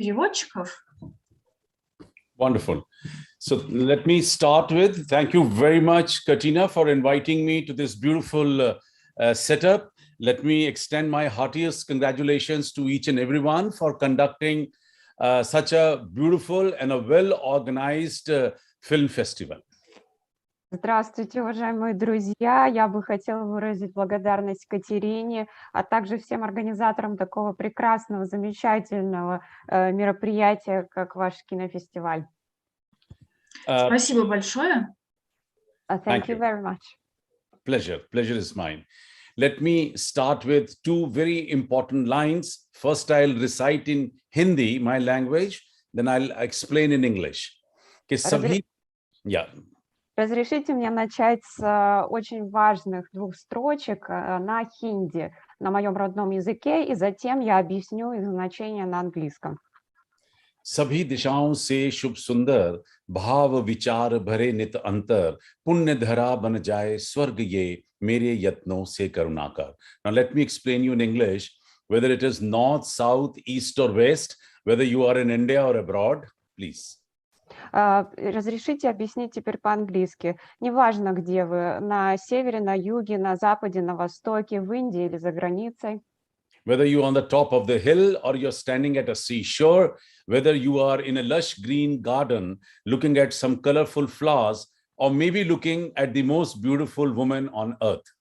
переводчиков. Wonderful. So let me start with, thank you very much, Katina, for inviting me to this beautiful setup. Let me extend my heartiest congratulations to each and everyone for conducting such a beautiful and a well-organized film festival. Здравствуйте, уважаемые друзья! Я бы хотела выразить благодарность Катерине, а также всем организаторам такого прекрасного, замечательного мероприятия, как ваш кинофестиваль. Спасибо большое. Thank you very much. Pleasure is mine. Let me start with two very important lines. First, I'll recite in Hindi, my language, then I'll explain in English. Разрешите мне начать с очень важных двух строчек на хинди, на моем родном языке, и затем я объясню их значение на английском. सभी दिशाओं से शुभ सुंदर भाव विचार भरे नित अंतर पुण्य धरा बन जाए स्वर्ग ये मेरे यत्नों से Karunakar. Now let me explain you in English, whether it is north, south, east or west, whether you are in India or abroad, please. Разрешите объяснить теперь по-английски. Неважно, где вы, на севере, на юге, на западе, на востоке, в Индии или за границей. Whether you are on the top of the hill or you're standing at a seashore, whether you are in a lush green garden looking at some colorful flowers, or maybe looking at the most beautiful woman on earth.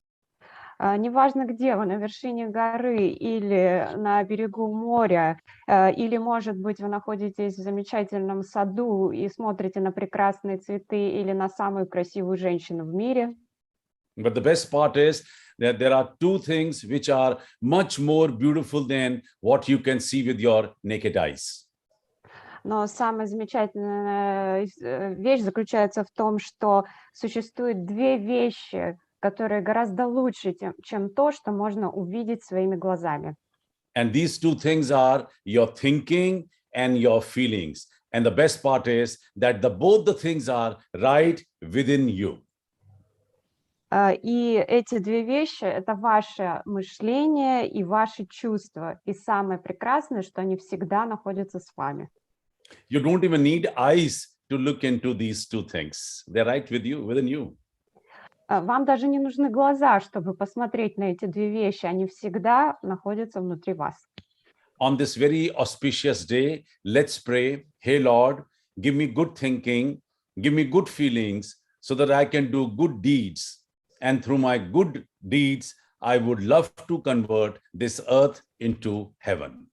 Неважно, где вы, на вершине горы или на берегу моря, или, может быть, вы находитесь в замечательном саду и смотрите на прекрасные цветы или на самую красивую женщину в мире. But the best part is that there are two things which are much more beautiful than what you can see with your naked eyes. Но самая замечательная вещь заключается в том, что существует две вещи, которые гораздо лучше, чем то, что можно увидеть своими глазами. And these two things are your thinking and your feelings. And the best part is that both the things are right within you. И эти две вещи – это ваше мышление и ваши чувства. И самое прекрасное, что они всегда находятся с вами. You don't even need eyes to look into these two things. They're right with you, within you. Вам даже не нужны глаза, чтобы посмотреть на эти две вещи. Они всегда находятся внутри вас. On this very auspicious day, let's pray, hey Lord, give me good thinking, give me good feelings so that I can do good deeds. And through my good deeds, I would love to convert this earth into heaven.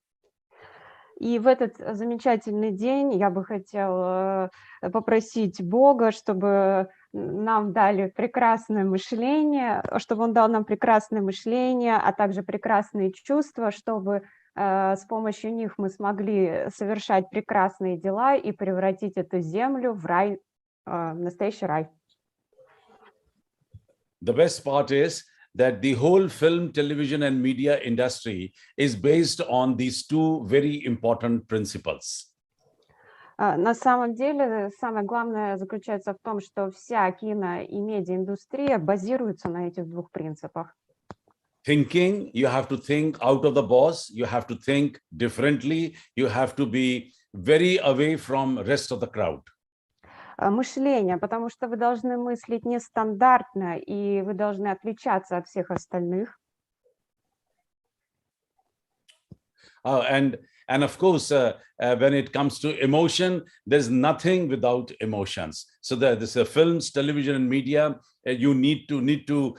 И в этот замечательный день я бы хотела попросить Бога, чтобы нам дали прекрасное мышление, чтобы Он дал нам прекрасное мышление, а также прекрасные чувства, чтобы с помощью них мы смогли совершать прекрасные дела и превратить эту землю в рай, настоящий рай. The best part is that the whole film, television, and media industry is based on these two very important principles. На самом деле, самое главное заключается в том, что вся кино- и медиаиндустрия базируется на этих двух принципах. Thinking, you have to think out of the box, you have to think differently, you have to be very away from rest of the crowd. Мышление, потому что вы должны мыслить нестандартно, и вы должны отличаться от всех остальных. And of course, when it comes to emotion, there's nothing without emotions. So there's films, television, and media. You need to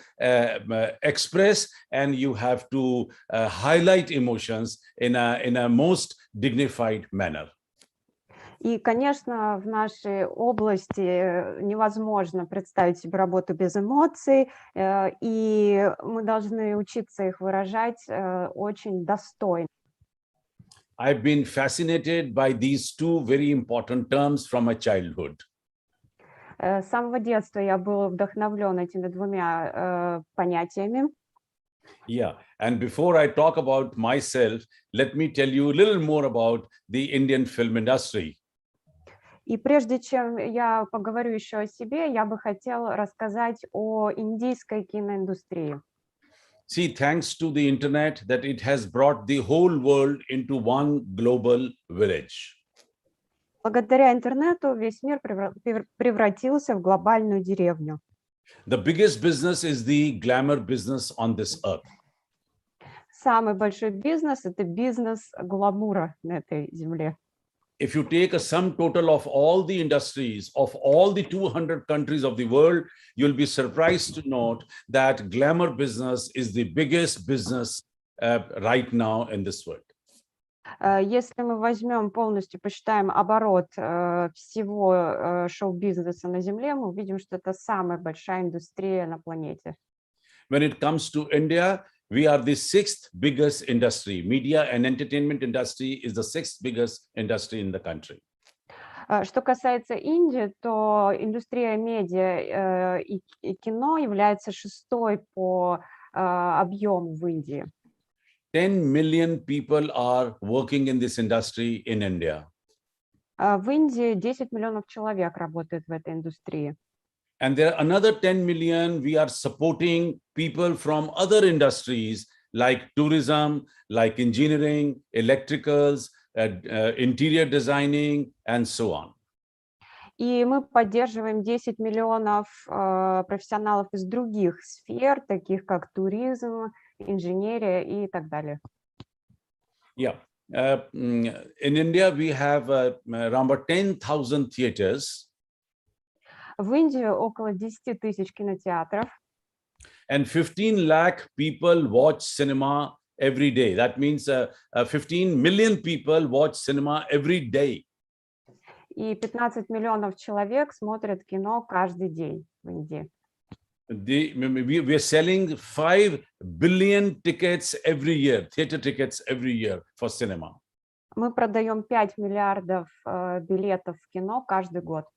express, and you have to highlight emotions in a most dignified manner. И, конечно, в нашей области невозможно представить себе работу без эмоций, и мы должны учиться их выражать очень достойно. I've been fascinated by these two very important terms from my childhood. С самого детства я был вдохновлен этими двумя понятиями. Yeah, and before I talk about myself, let me tell you a little more about the Indian film industry. И прежде чем я поговорю еще о себе, я бы хотел рассказать о индийской киноиндустрии. See, thanks to the internet, that it has brought the whole world into one global village. Благодаря интернету весь мир превратился в глобальную деревню. The biggest business is the glamour business on this earth. Самый большой бизнес – это бизнес гламура на этой земле. If you take a sum total of all the industries of all the 200 countries of the world, you'll be surprised to note that glamour business is the biggest business right now in this world. Если мы возьмем полностью, посчитаем оборот всего шоу-бизнеса на Земле, мы увидим, что это самая большая индустрия на планете. When it comes to India, we are the sixth biggest industry. Media and entertainment industry is the sixth biggest industry in the country. Что касается Индии, то индустрия медиа и кино является шестой по объему в Индии. 10 million people are working in this industry in India. В Индии 10 миллионов человек работают в этой индустрии. And there are another 10 million we are supporting people from other industries like tourism, like engineering, electricals, interior designing, and so on. И мы поддерживаем 10 миллионов профессионалов из других сфер, таких как туризм, инженерия и так далее. Yeah. In India, we have around 10,000 theaters. В Индии около 10 тысяч кинотеатров. And 15 lakh people watch cinema every day. That means 15 million people watch cinema every day. И 15 миллионов человек смотрят кино каждый день в Индии. We are selling 5 billion tickets every year, theater tickets every year for cinema. Мы продаем 5 миллиардов билетов в кино каждый год.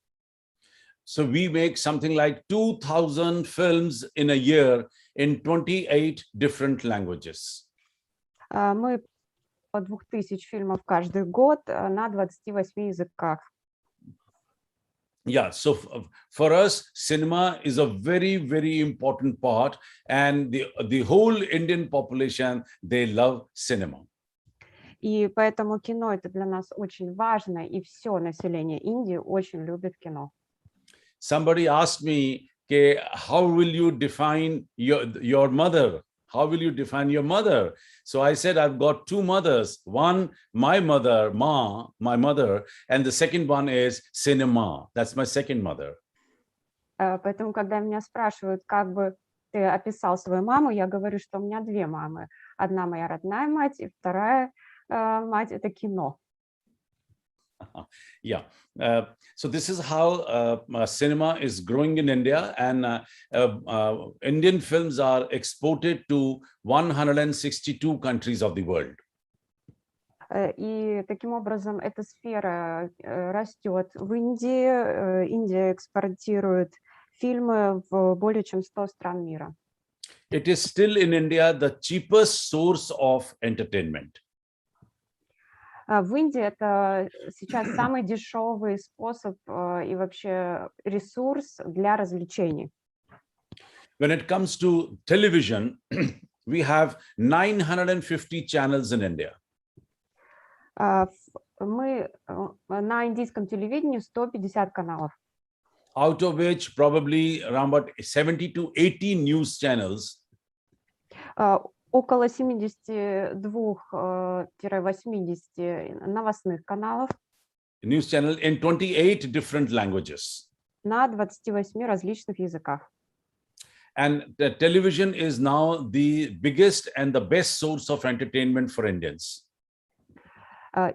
So we make something like 2,000 films in a year in 28 different languages. Мы по 2000 фильмов каждый год на 28 языках. Yeah, so for us, cinema is a very, very important part, and the whole Indian population, they love cinema. И поэтому кино это для нас очень важно, и все население Индии очень любит кино. Somebody asked me, how will you define your mother? How will you define your mother? So I said, I've got two mothers. One, my mother, Ma, my mother, and the second one is cinema. That's my second mother. Поэтому, когда меня спрашивают, как бы ты описал свою маму, я говорю, что у меня две мамы. Одна моя родная мать, и вторая мать – это кино. Yeah. So this is how cinema is growing in India, and Indian films are exported to 162 countries of the world. И таким образом эта сфера растет в Индии. Индия экспортирует фильмы в более чем 100 стран мира. It is still in India the cheapest source of entertainment. В Индии это сейчас самый дешевый способ и вообще ресурс для развлечений. When it comes to television, we have 950 channels in India. Мы на индийском телевидении 150 каналов. Out of which probably around about 70 to 80 news channels. Около 72-80 новостных каналов. News channel in 28 different languages. На 28 различных языках. And the television is now the biggest and the best source of entertainment for Indians.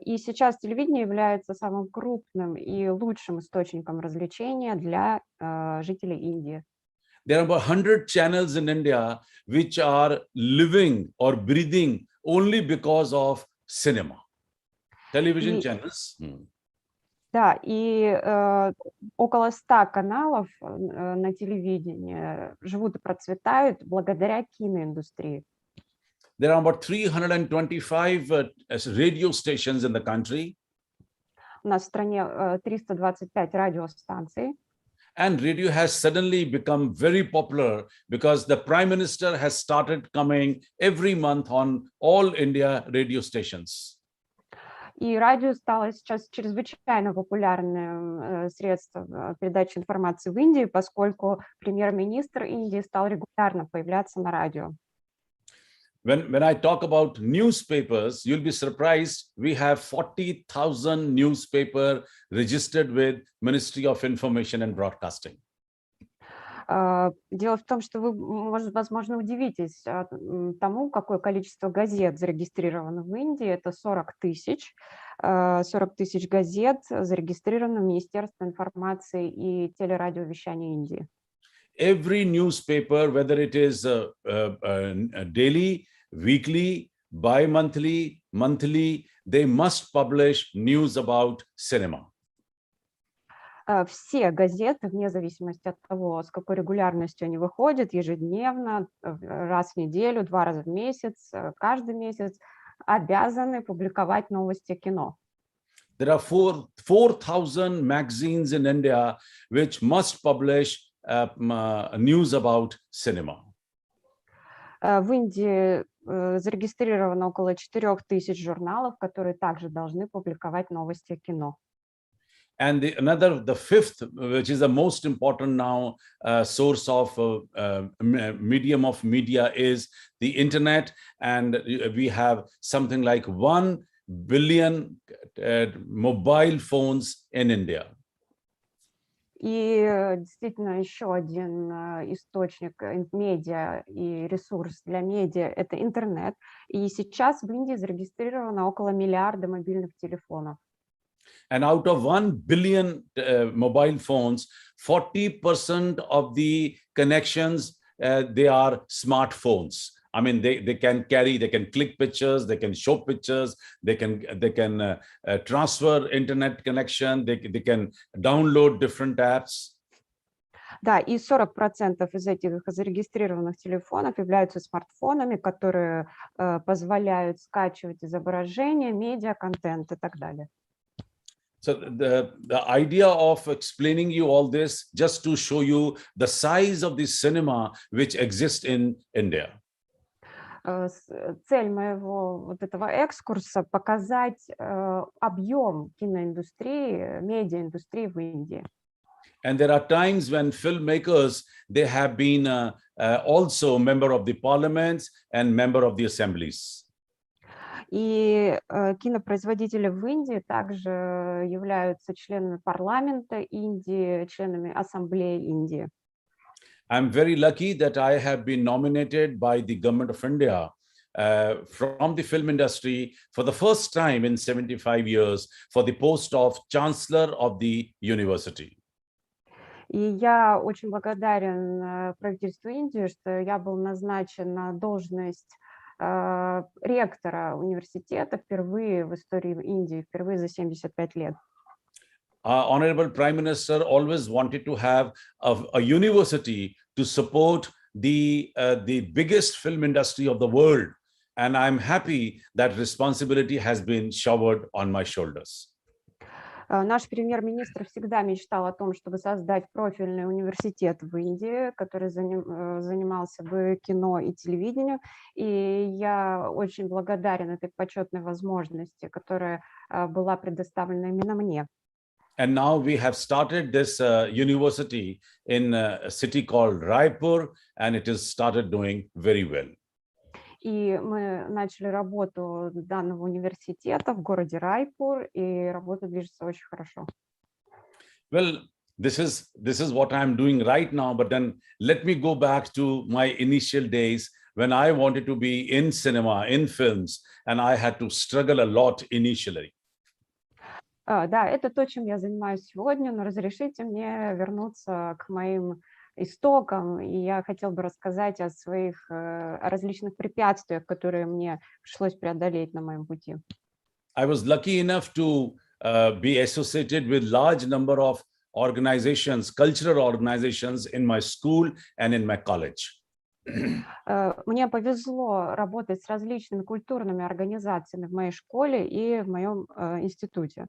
И сейчас телевидение является самым крупным и лучшим источником развлечения для жителей Индии. There are about 100 channels in India which are living or breathing only because of cinema. Television channels. Да, и около 100 каналов на телевидении живут и процветают благодаря киноиндустрии. There are about 325 radio stations in the country. У нас в стране 325 радиостанций. And radio has suddenly become very popular because the Prime Minister has started coming every month on all India radio stations. И радио стало сейчас чрезвычайно популярным средством передачи информации в Индии, поскольку премьер-министр Индии стал регулярно появляться на радио. When I talk about newspapers, you'll be surprised. We have 40,000 newspapers registered with Ministry of Information and Broadcasting. Дело в том, что вы, возможно, удивитесь тому, какое количество газет зарегистрировано в Индии. Это 40 тысяч газет зарегистрировано в Министерстве информации и телерадиовещания Индии. Every newspaper, whether it is daily, weekly, bi-monthly, monthly, they must publish news about cinema. Все газеты, вне зависимости от того, с какой регулярностью они выходят, ежедневно, раз в неделю, 2 раза в месяц, каждый месяц, обязаны публиковать новости кино. There are 4,000 magazines in India which must publish news about cinema. В Индии зарегистрировано около 4000 журналов, которые также должны публиковать новости кино. And the fifth, which is the most important now source of medium of media, is the internet. And we have something like 1 billion mobile phones in India. И действительно еще один источник медиа и ресурс для медиа – это интернет. И сейчас в Индии зарегистрировано около миллиарда мобильных телефонов. And out of 1 billion mobile phones, 40% of the connections, they are smartphones. I mean, they can click pictures, they can show pictures, they can transfer internet connection, they can download different apps. Да, и 40% из этих зарегистрированных телефонов являются смартфонами, которые позволяют скачивать изображения, медиа-контент и так далее. So the idea of explaining you all this just to show you the size of the cinema which exists in India. Цель моего вот этого экскурса – показать объем киноиндустрии, медиаиндустрии в Индии. And there are times when filmmakers, they have been also member of the parliaments and member of the assemblies. И кинопроизводители в Индии также являются членами парламента Индии, членами Ассамблеи Индии. I'm very lucky that I have been nominated by the government of India from the film industry for the first time in 75 years for the post of Chancellor of the University. И я очень благодарен правительству Индии, что я был назначен на должность ректора университета впервые в истории Индии, впервые за 75 лет. Honorable Prime Minister always wanted to have a university to support the biggest film industry of the world. And I'm happy that responsibility has been showered on my shoulders. Наш премьер-министр всегда мечтал о том, чтобы создать профильный университет в Индии, который занимался бы кино и телевидением. И я очень благодарен этой почетной возможности, которая была предоставлена именно мне. And now we have started this university in a city called Raipur, and it has started doing very well. И мы начали работу данного университета в городе Райпур, и работа движется очень хорошо. Well, this is what I'm doing right now, but then let me go back to my initial days when I wanted to be in cinema, in films, and I had to struggle a lot initially. Да, это то, чем я занимаюсь сегодня, но разрешите мне вернуться к моим истокам, и я хотел бы рассказать о своих различных препятствиях, которые мне пришлось преодолеть на моем пути. I was lucky enough to be associated with large number of organizations, cultural organizations in my school and in my college. Мне повезло работать с различными культурными организациями в моей школе и в моем институте.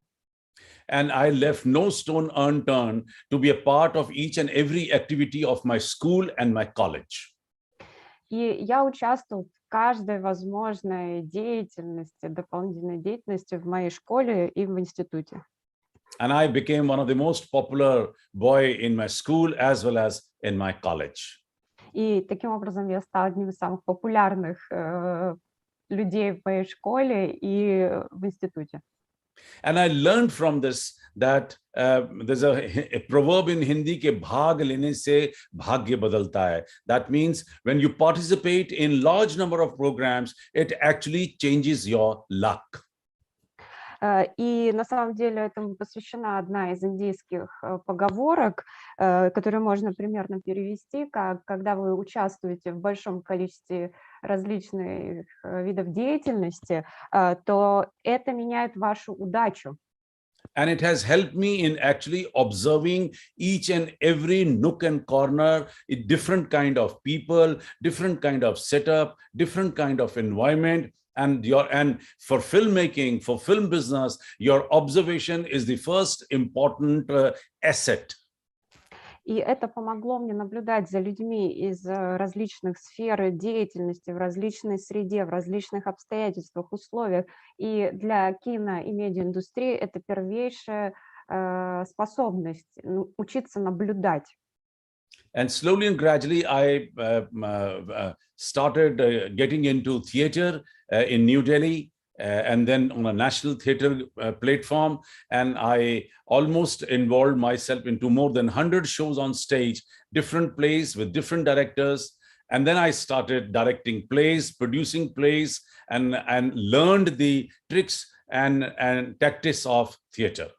And I left no stone unturned to be a part of each and every activity of my school and my college. И я участвовал в каждой возможной деятельности, дополнительной деятельности в моей школе и в институте. And I became one of the most popular boy in my school as well as in my college. И таким образом я стала одним из самых популярных людей в моей школе и в институте. And I learned from this that there's a proverb in Hindi ke bhag lene se bhagya badalta hai. That means when you participate in large number of programs, it actually changes your luck. И на самом деле этому посвящена одна из индийских поговорок, которую можно примерно перевести, как когда вы участвуете в большом количестве различных видов деятельности, то это меняет вашу удачу. And it has helped me in actually observing each and every nook and corner, a different kind of people, different kind of setup, different kind of environment. And for filmmaking, for film business, your observation is the first important asset. И это помогло мне наблюдать за людьми из различных сфер деятельности, в различной среде, в различных обстоятельствах, условиях. И для кино и медиаиндустрии это первейшая способность учиться наблюдать. And slowly and gradually, I started getting into theater in New Delhi, and then on a national theater platform. And I almost involved myself into more than 100 shows on stage, different plays with different directors. And then I started directing plays, producing plays, and learned the tricks and tactics of theater.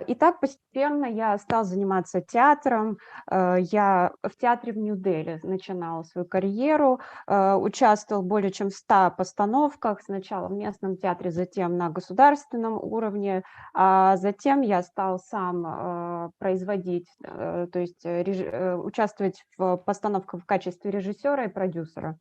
И так постепенно я стал заниматься театром. Я в театре в Нью-Дели начинала свою карьеру, участвовал в более чем 100 постановках, сначала в местном театре, затем на государственном уровне, а затем я стал сам производить, то есть участвовать в постановках в качестве режиссера и продюсера.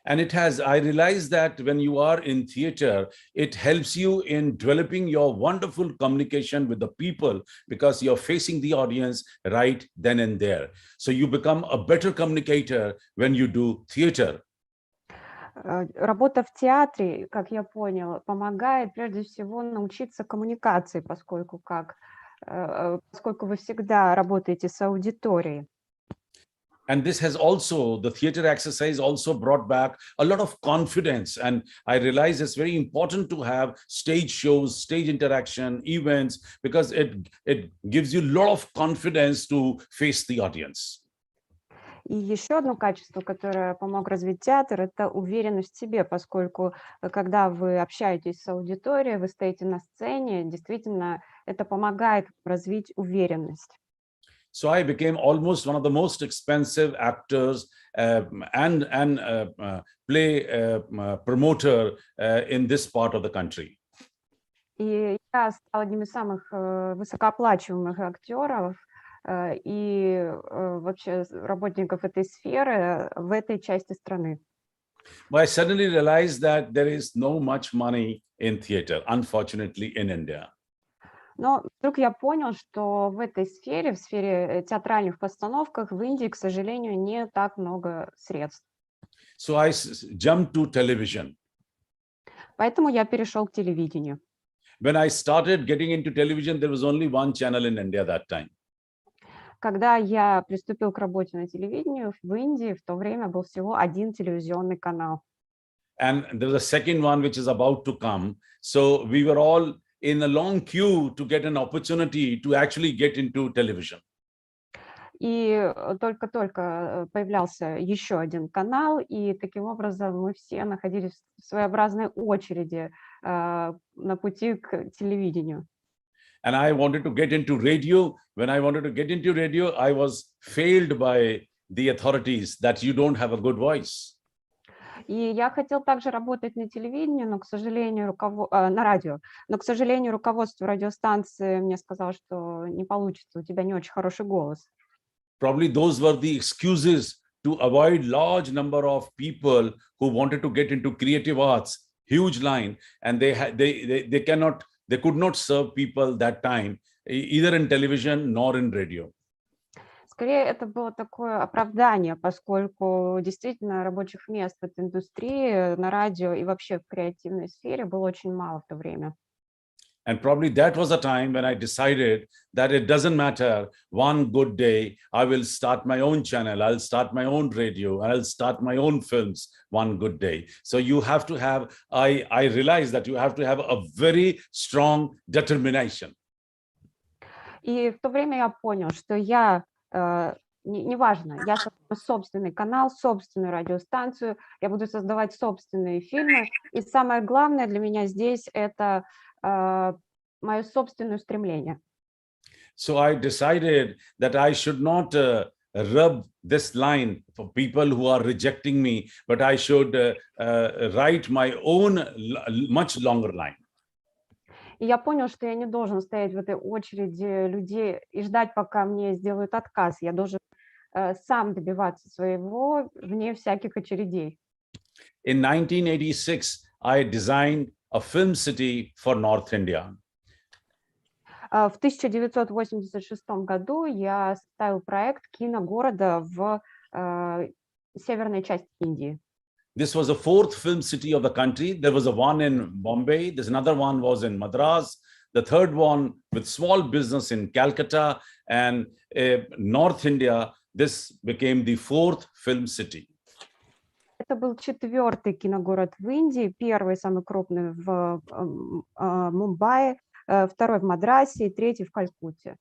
And I realized that when you are in theater, it helps you in developing your wonderful communication with the people because you're facing the audience right then and there. So you become a better communicator when you do theater. Работа в театре, как я понял, помогает прежде всего научиться коммуникации, поскольку вы всегда работаете с аудиторией. And this has also, the theater exercise also brought back a lot of confidence. And I realize it's very important to have stage shows, stage interaction, events, because it gives you a lot of confidence to face the audience. И еще одно качество, которое помог развить театр, это уверенность в себе, поскольку когда вы общаетесь с аудиторией, вы стоите на сцене, действительно, это помогает развить уверенность. So I became almost one of the most expensive actors and play promoter in this part of the country. И я стала одним из самых высокооплачиваемых актеров и вообще работников этой сферы в этой части страны. But I suddenly realized that there is no much money in theater, unfortunately, in India. Но вдруг я понял, что в этой сфере, в сфере театральных постановках в Индии, к сожалению, не так много средств. So I jumped to television. Поэтому я перешел к телевидению. When I started getting into television, there was only one channel in India that time. Когда я приступил к работе на телевидении в Индии, в то время был всего один телевизионный канал. And there was a second one which is about to come. So we were all in a long queue to get an opportunity to actually get into television. И только-только появлялся еще один канал, и таким образом мы все находились в своеобразной очереди на пути к телевидению. And I wanted to get into radio. When I wanted to get into radio, I was failed by the authorities that you don't have a good voice. И я хотел также работать на телевидении, но, к сожалению, на радио, но, к сожалению, руководство радиостанции мне сказало, что не получится, у тебя не очень хороший голос. Probably those were the excuses to avoid large number of people who wanted to get into creative arts, huge line, and they cannot they could not serve people that time, either in television nor in radio. Скорее, это было такое оправдание, поскольку действительно рабочих мест в этой индустрии, на радио и вообще в креативной сфере было очень мало в то время. And probably that was a time when I decided that it doesn't matter, one good day, I will start my own channel, I'll start my own radio, I'll start my own films one good day. So you have to have, I realize that you have to have a very strong determination. И в то время я понял, что я, неважно, я создаю собственный канал, собственную радиостанцию, я буду создавать собственные фильмы. И самое главное для меня здесь – это мое собственное стремление. So I decided that I should not rub this line for people who are rejecting me, but I should write my own much longer line. И я понял, что я не должен стоять в этой очереди людей и ждать, пока мне сделают отказ. Я должен сам добиваться своего вне всяких очередей. In 1986, I designed a film city for North India. В 1986 году я составил проект киногорода в северной части Индии. This was the fourth film city of the country. There was a one in Bombay. There's another one was in Madras. The third one with small business in Calcutta and North India. This became the fourth film city. Это был четвертый киногород в Индии, первый, самый крупный в Мумбаи, второй в Мадрасе и третий в Калькутте.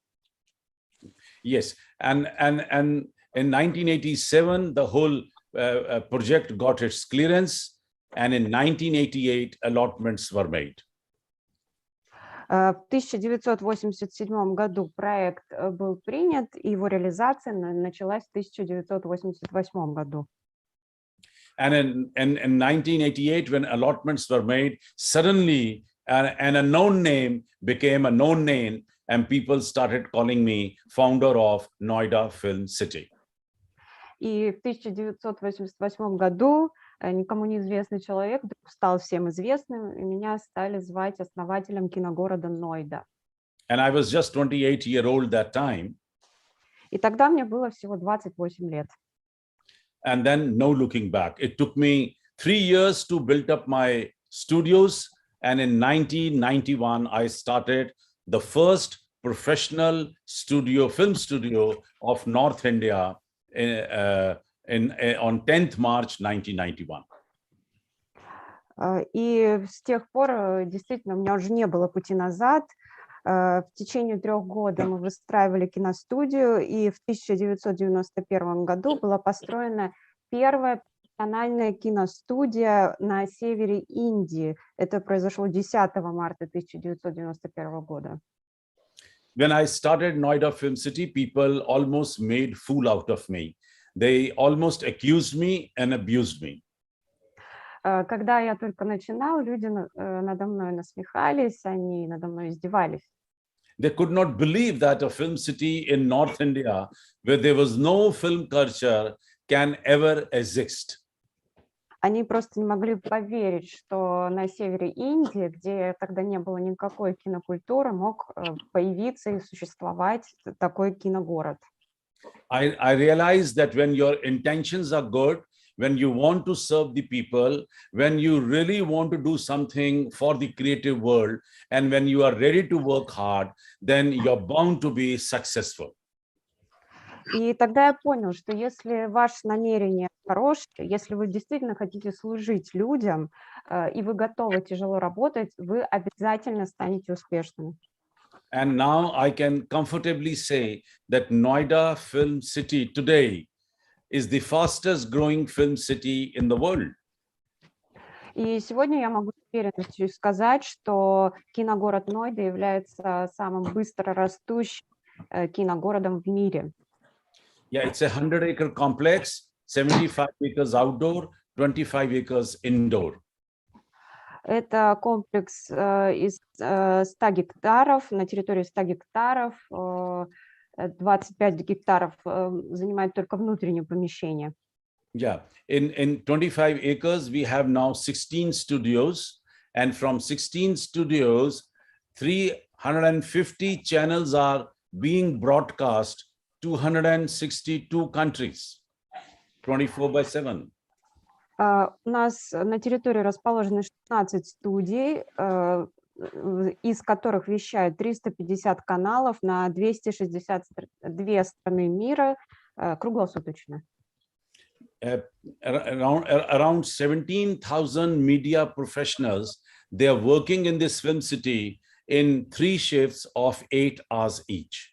Yes, and in 1987, the whole project got its clearance, and in 1988, allotments were made. В 1987 году проект был принят, и его реализация началась в 1988 году. And in 1988, when allotments were made, suddenly an unknown name became a known name, and people started calling me founder of Noida Film City. И в 1988 году никому неизвестный человек стал всем известным, и меня стали звать основателем киногорода Нойда. And I was just 28-year-old that time. И тогда мне было всего 28 лет. And then no looking back. It took me 3 years to build up my studios. And in 1991, I started the first professional studio, film studio of North India on 10th March 1991. И с тех пор действительно у меня уже не было пути назад. В течение 3 года мы выстраивали киностудию, и в 1991 году была построена первая профессиональная киностудия на севере Индии. Это произошло 10 марта 1991 года. When I started Noida Film City, people almost made fool out of me. They almost accused me and abused me. Когда я только начинал, люди надо мной насмехались, они надо мной издевались. They could not believe that a film city in North India, where there was no film culture, can ever exist. Они просто не могли поверить, что на севере Индии, где тогда не было никакой кинокультуры, мог появиться и существовать такой киногород. I realized that when your intentions are good, when you want to serve the people, when you really want to do something for the creative world, and when you are ready to work hard, then you're bound to be successful. И тогда я понял, что если ваше намерение хорошее, если вы действительно хотите служить людям, и вы готовы тяжело работать, вы обязательно станете успешными. And now I can comfortably say that Noida Film City today is the fastest growing film city in the world. И сегодня я могу с уверенностью сказать, что киногород Нойда является самым быстро растущим киногородом в мире. Yeah, it's a 100-acre complex, 75 acres outdoor, 25 acres indoor. Это комплекс из 100 гектаров, на территории 100 гектаров, 25 гектаров занимает только внутреннее помещение. Yeah, in 25 acres, we have now 16 studios, and from 16 studios, 350 channels are being broadcast 262 countries, 24/7. У нас на территории расположены 16 студий, из которых вещают 350 каналов на 262 страны мира круглосуточно. Around 17,000 media professionals, they are working in this film city in 3 shifts of 8 hours each.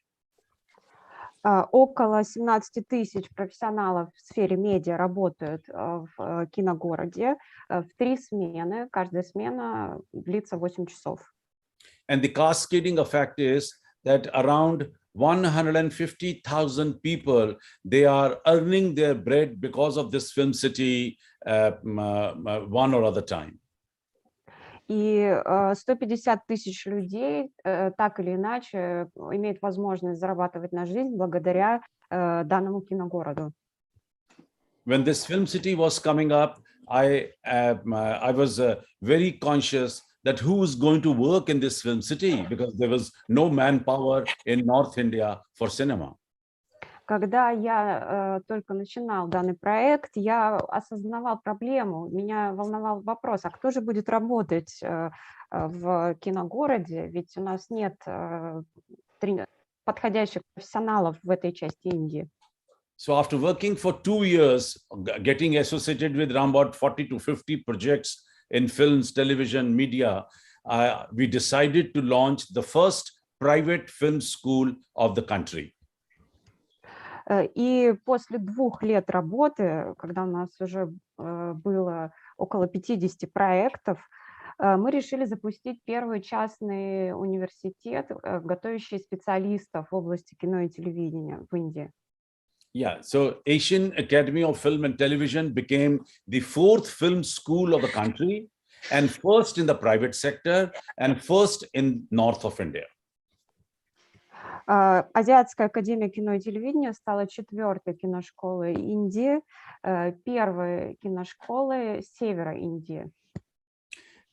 Около 17 тысяч профессионалов в сфере медиа работают в киногороде в 3 смены. Каждая смена длится 8 часов. And the cascading effect is that around 150,000 people, they are earning their bread because of this film city one or other time. И 150 тысяч людей так или иначе имеют возможность зарабатывать на жизнь благодаря данному киногороду. When this film city was coming up, I was very conscious that who is going to work in this film city, because there was no manpower in North India for cinema. Когда я только начинал данный проект, я осознавал проблему, меня волновал вопрос, а кто же будет работать в киногороде, ведь у нас нет подходящих профессионалов в этой части Индии. So after working for 2 years, getting associated with around about 40 to 50 projects in films, television, media, we decided to launch the first private film school of the country. И после 2 лет работы, когда у нас уже было около 50 проектов, мы решили запустить первый частный университет, готовящий специалистов в области кино и телевидения в Индии. Yeah, so Asian Academy of Film and Television became the 4th film school of the country, and first in the private sector, and first in north of India. Азиатская академия кино и телевидения стала 4-й киношколой Индии, 1-й киношколой севера Индии.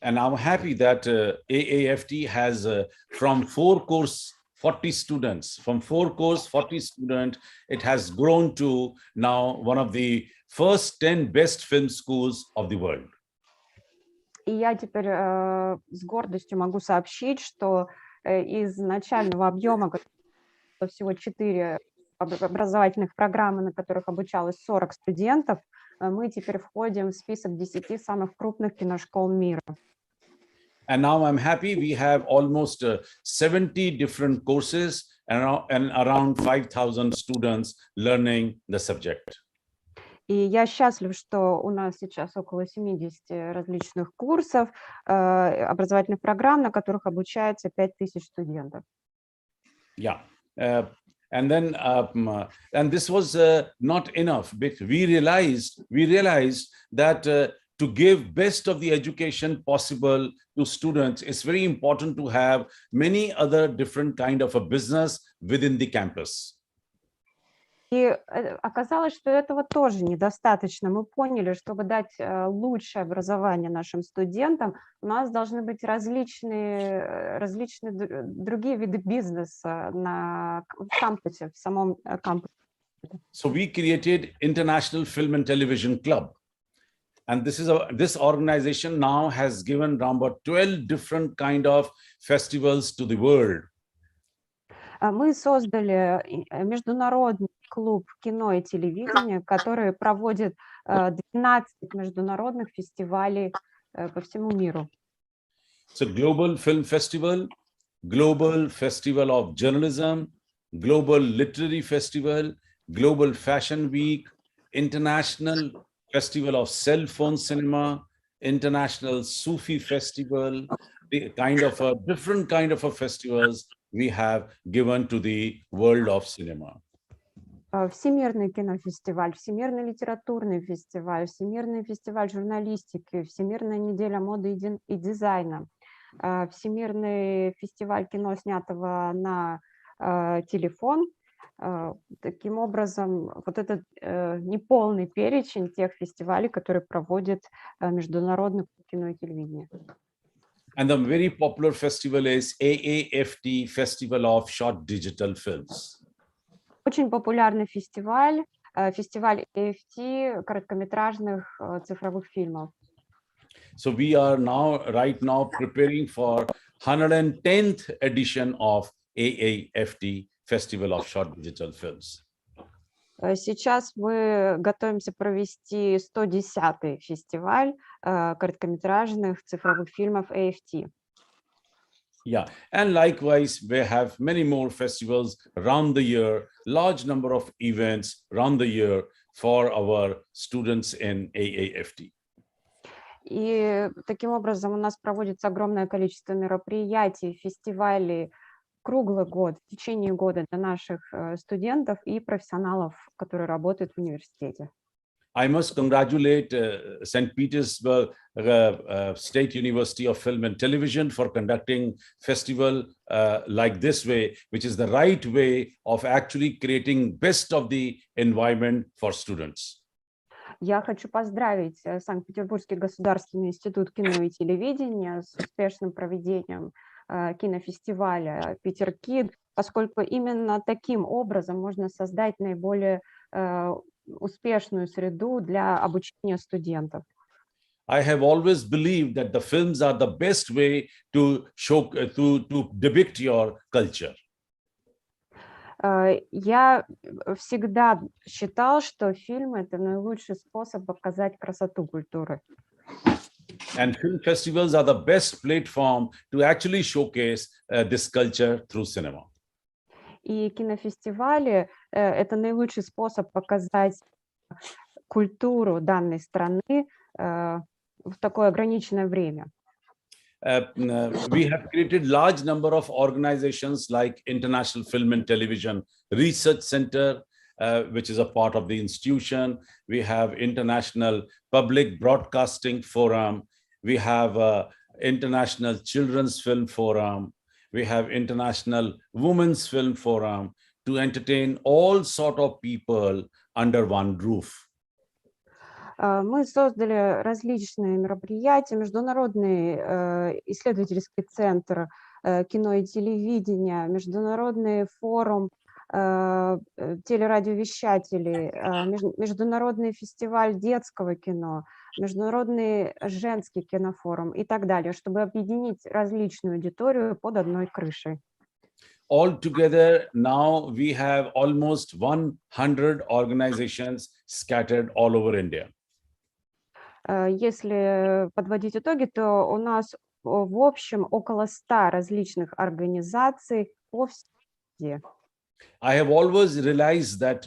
And I'm happy that AAFT has from 4 course 40 students, from 4 course 40 students, it has grown to now one of the first 10 best film schools of the world. И я теперь с гордостью могу сообщить, что из начального объема всего 4 образовательных программы, на которых обучалось 40 студентов, мы теперь входим в список 10 самых крупных киношкол мира. And now I'm happy we have almost 70 different courses and around 5,000 students learning the subject. И я счастлив, что у нас сейчас около 70 различных курсов, образовательных программ, на которых обучается 5000 студентов. Yeah. And then, and this was not enough, but we realized that to give best of the education possible to students, it's very important to have many other different kind of a business within the campus. И оказалось, что этого тоже недостаточно. Мы поняли, чтобы дать лучшее образование нашим студентам, у нас должны быть различные другие виды бизнеса на кампусе, в самом кампусе. So we created International Film and Television Club. And this organization now has given around about 12 different kind of festivals to the world. Мы создали международный клуб кино и телевидения, который проводит 12 международных фестивалей по всему миру. So Global Film Festival, Global Festival of Journalism, Global Literary Festival, Global Fashion Week, International Festival of Cell Phone Cinema, International Sufi Festival, the kind of a different kind of a festivals we have given to the world of cinema. Всемирный кинофестиваль, Всемирный литературный фестиваль, Всемирный фестиваль журналистики, Всемирная неделя моды и дизайна, Всемирный фестиваль кино, снятого на телефон. Таким образом, вот этот неполный перечень тех фестивалей, которые проводит международное кино и телевидение. And the very popular festival is AAFT, Festival of Short Digital Films. Очень популярный фестиваль, фестиваль AFT короткометражных цифровых фильмов. So we are right now preparing for 110th edition of AAFT, Festival of Short Digital Films. Сейчас мы готовимся провести 110-й фестиваль короткометражных цифровых фильмов AFT. Yeah, and likewise, we have many more festivals around the year, large number of events around the year for our students in AAFT. И таким образом у нас проводится огромное количество мероприятий, фестивалей круглый год, в течение года для наших студентов и профессионалов, которые работают в университете. I must congratulate St. Petersburg State University of Film and Television for conducting festival like this way, which is the right way of actually creating best of the environment for students. Я хочу поздравить Санкт-Петербургский государственный институт кино и телевидения с успешным проведением кинофестиваля ПитерКид, поскольку именно таким образом можно создать наиболее успешную среду для обучения студентов. I have always believed that the films are the best way to depict your culture. Я всегда считал, что фильм — это наилучший способ показать красоту культуры. And film festivals are the best platform to actually showcase this culture through cinema. И кинофестивали — это наилучший способ показать культуру данной страны в такое ограниченное время. We have created large number of organizations like International Film and Television Research Center, which is a part of the institution. We have International Public Broadcasting Forum. We have International Children's Film Forum. We have International Women's Film Forum to entertain all sort of people under one roof. Мы создали различные мероприятия, Международный исследовательский центр кино и телевидения, Международный форум телерадиовещателей, Международный фестиваль детского кино, Международный женский кинофорум и так далее, чтобы объединить различную аудиторию под одной крышей. Altogether, now we have almost 100 organizations scattered all over India. Если подводить итоги, то у нас в общем около 100 различных организаций по всей Индии. I have always realized that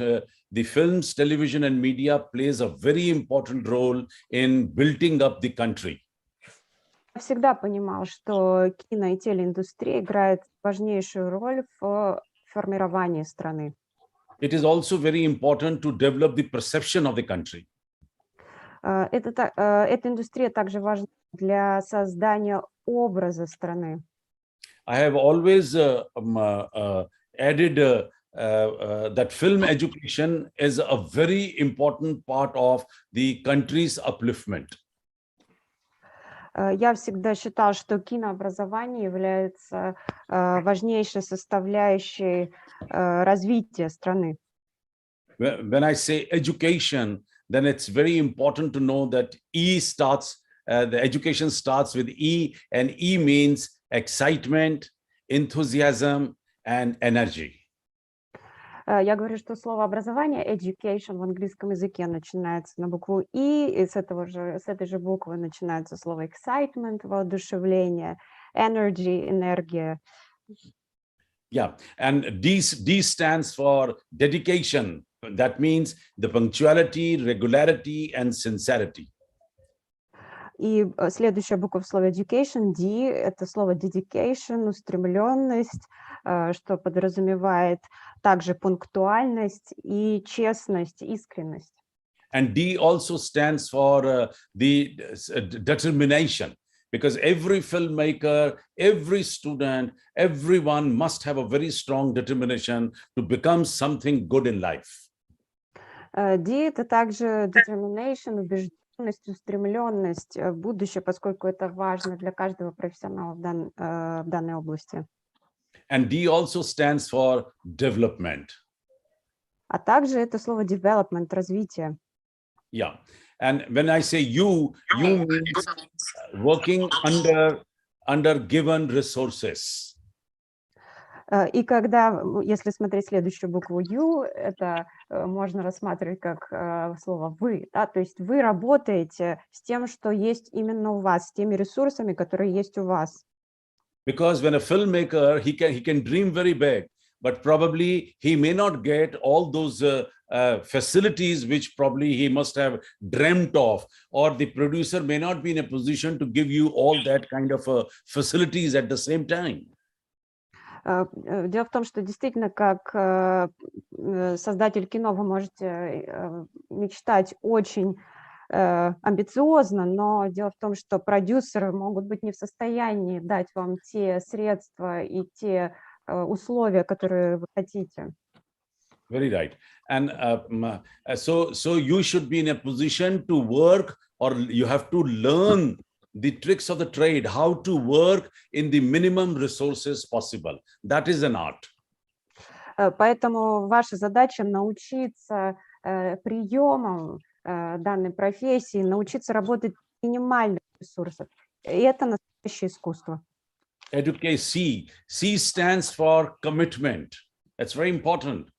the films, television, and media plays a very important role in building up the country. Я всегда понимал, что кино и телеиндустрия играет важнейшую роль в формировании страны. It is also very important to develop the perception of the country. Эта индустрия также важна для создания образа страны. I have always added that film education is a very important part of the country's upliftment. Я всегда считал, что кинообразование является важнейшей составляющей развития страны. When I say education, then it's very important to know that the education starts with E, and E means excitement, enthusiasm, and energy. Я говорю, что слово образование, education, в английском языке начинается на букву И, и с этой же буквы начинается слово excitement, воодушевление, energy, энергия. Yeah, and D stands for dedication. That means the punctuality, regularity, and sincerity. И следующая буква в слове education, D, это слово dedication, устремленность, что подразумевает также пунктуальность и честность, искренность. And D also stands for the determination, because every filmmaker, every student, everyone must have a very strong determination to become something good in life. D — это также determination, убежденность, устремленность в будущее, поскольку это важно для каждого профессионала в данной области. And D also stands for development. А также это слово development, развитие. Yeah. And when I say you means working under given resources. И когда, если смотреть следующую букву U, это можно рассматривать как слово «вы», да? То есть вы работаете с тем, что есть именно у вас, с теми ресурсами, которые есть у вас. Because when a filmmaker, he can dream very big, but probably he may not get all those facilities which probably he must have dreamt of, or the producer may not be in a position to give you all that kind of facilities at the same time. Дело в том, что действительно, как создатель кино, вы можете мечтать очень амбициозно, но дело в том, что продюсеры могут быть не в состоянии дать вам те средства и те условия, которые вы хотите. Very right. And so you should be in a position to work, or you have to learn the tricks of the trade, how to work in the minimum resources possible. That is an art. Поэтому ваша задача научиться приемам данной профессии, научиться работать с минимальных ресурсов. И это настоящее искусство. Education. C stands for commitment. That's very important.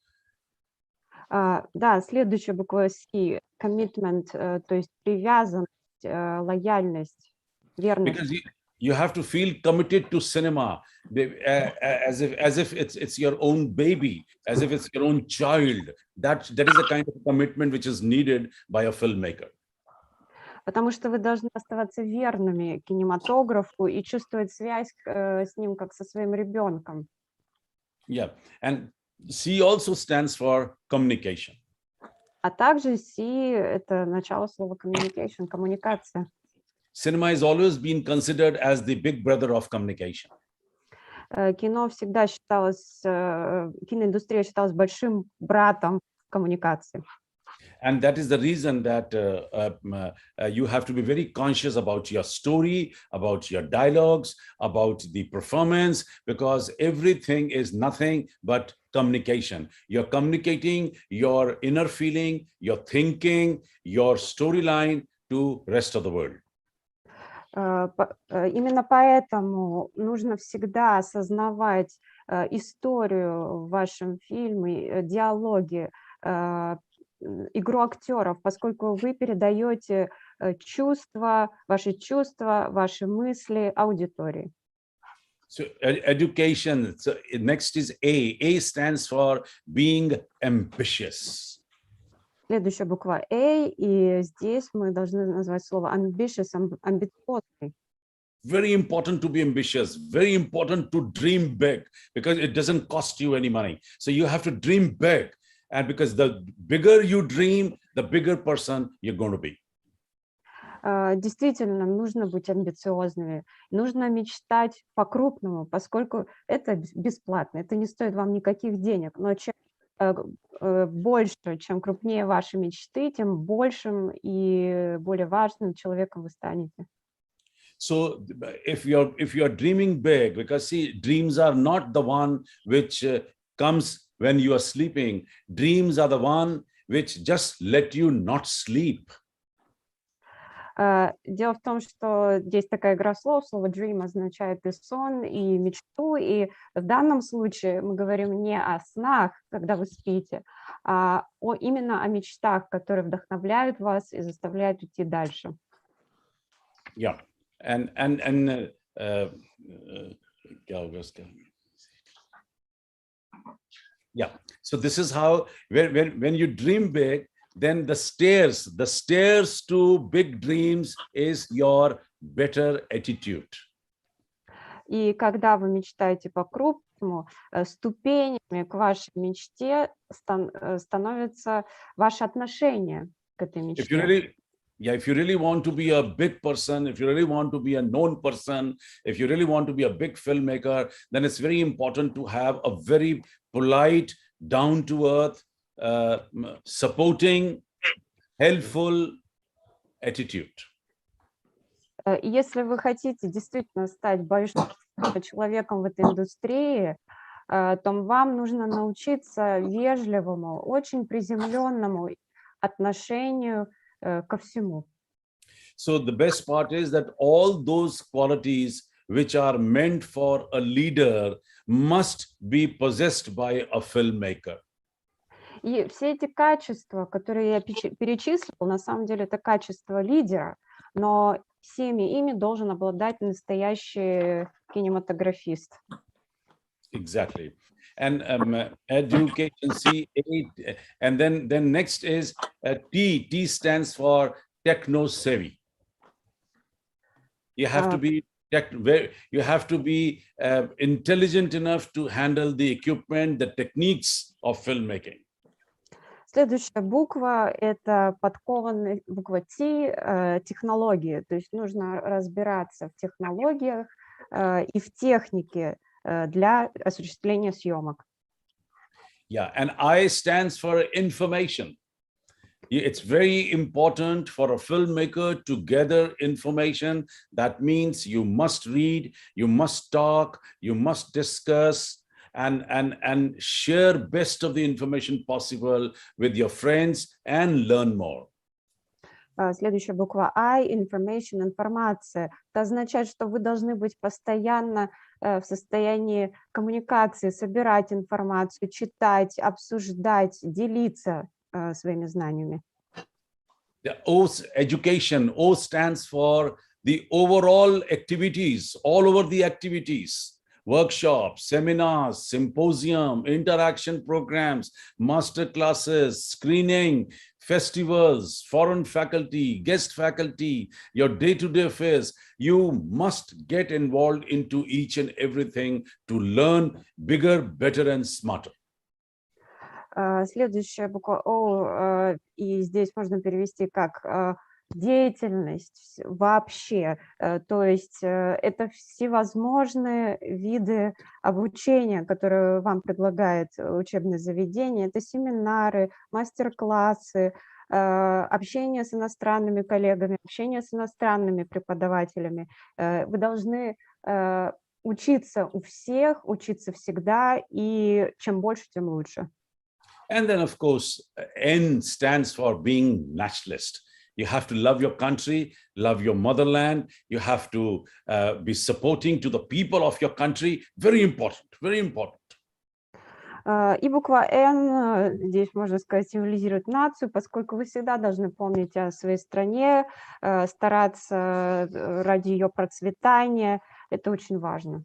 Да, следующая буква C, commitment, то есть привязанность, лояльность, верность. Because you have to feel committed to cinema, as if it's your own baby, as if it's your own child. That is a kind of commitment which is needed by a filmmaker. Потому что вы должны оставаться верными кинематографу и чувствовать связь с ним как со своим ребенком. Yeah, and C also stands for communication. А также C — это начало слова communication, коммуникация. Cinema has always been considered as the big brother of communication. Кино всегда считалось, киноиндустрия считалась большим братом коммуникации. And that is the reason that you have to be very conscious about your story, about your dialogues, about the performance, because everything is nothing but communication. You're communicating your inner feeling, your thinking, your storyline to rest of the world. Именно поэтому нужно всегда осознавать историю в вашем фильме, диалоги, игру актеров, поскольку вы передаете чувства, ваши мысли аудитории. So education, so next is A. A stands for being ambitious. Следующая буква A, и здесь мы должны назвать слово ambitious, амбициозный. Very important to be ambitious, very important to dream big, because it doesn't cost you any money. So you have to dream big. And because the bigger you dream, the bigger person you're going to be. Действительно, нужно быть амбициозными, нужно мечтать по-крупному, поскольку это бесплатно, это не стоит вам никаких денег, но чем больше, чем крупнее ваши мечты, тем большим и более важным человеком вы станете. So if you're dreaming big, because see, dreams are not the one which comes when you are sleeping. Dreams are the one which just let you not sleep. Дело в том, что здесь такая игра слов, слово dream означает и сон, и мечту, и в данном случае мы говорим не о снах, когда вы спите, а именно о мечтах, которые вдохновляют вас и заставляют идти дальше. Yeah, and yeah, so this is how when you dream big, then the stairs to big dreams is your better attitude. И когда вы мечтаете по-крупному, ступенями к вашей мечте становится ваше отношение к этой мечте. If you really want to be a big person, if you really want to be a known person, if you really want to be a big filmmaker, then it's very important to have a very polite, down-to-earth, supporting, helpful, attitude. Если вы хотите действительно стать большим человеком в этой индустрии, то вам нужно научиться вежливому, очень приземленному отношению ко всему. So the best part is that all those qualities which are meant for a leader must be possessed by a filmmaker. И все эти качества, которые я перечислил, на самом деле это качества лидера, но всеми ими должен обладать настоящий кинематографист. Exactly. And education, C8, and then next is T. T stands for techno savvy. You have to be intelligent enough to handle the equipment, the techniques of filmmaking. Следующая буква – это подкованный, буква Т, технологии. То есть нужно разбираться в технологиях и в технике для осуществления съемок. Yeah, and I stands for information. It's very important for a filmmaker to gather information. That means you must read, you must talk, you must discuss, and share best of the information possible with your friends and learn more. Следующая буква I, information, информация. Это означает, что вы должны быть постоянно в состоянии коммуникации, собирать информацию, читать, обсуждать, делиться своими знаниями. The O, education, O stands for the overall activities, all over the activities. Workshops, seminars, symposium, interaction programs, master classes, screening, festivals, foreign faculty, guest faculty, your day-to-day affairs. You must get involved into each and everything to learn bigger, better, and smarter. Следующая буква О, и здесь можно перевести как деятельность вообще, то есть это всевозможные виды обучения, которые вам предлагает учебное заведение, это семинары, мастер-классы, общение с иностранными коллегами, общение с иностранными преподавателями. Вы должны учиться у всех, учиться всегда, и чем больше, тем лучше. And then, of course, N stands for being nationalist. You have to love your country, love your motherland. You have to be supporting to the people of your country. Very important, very important. И буква Н, здесь можно сказать, символизирует нацию, поскольку вы всегда должны помнить о своей стране, стараться ради ее процветания. Это очень важно.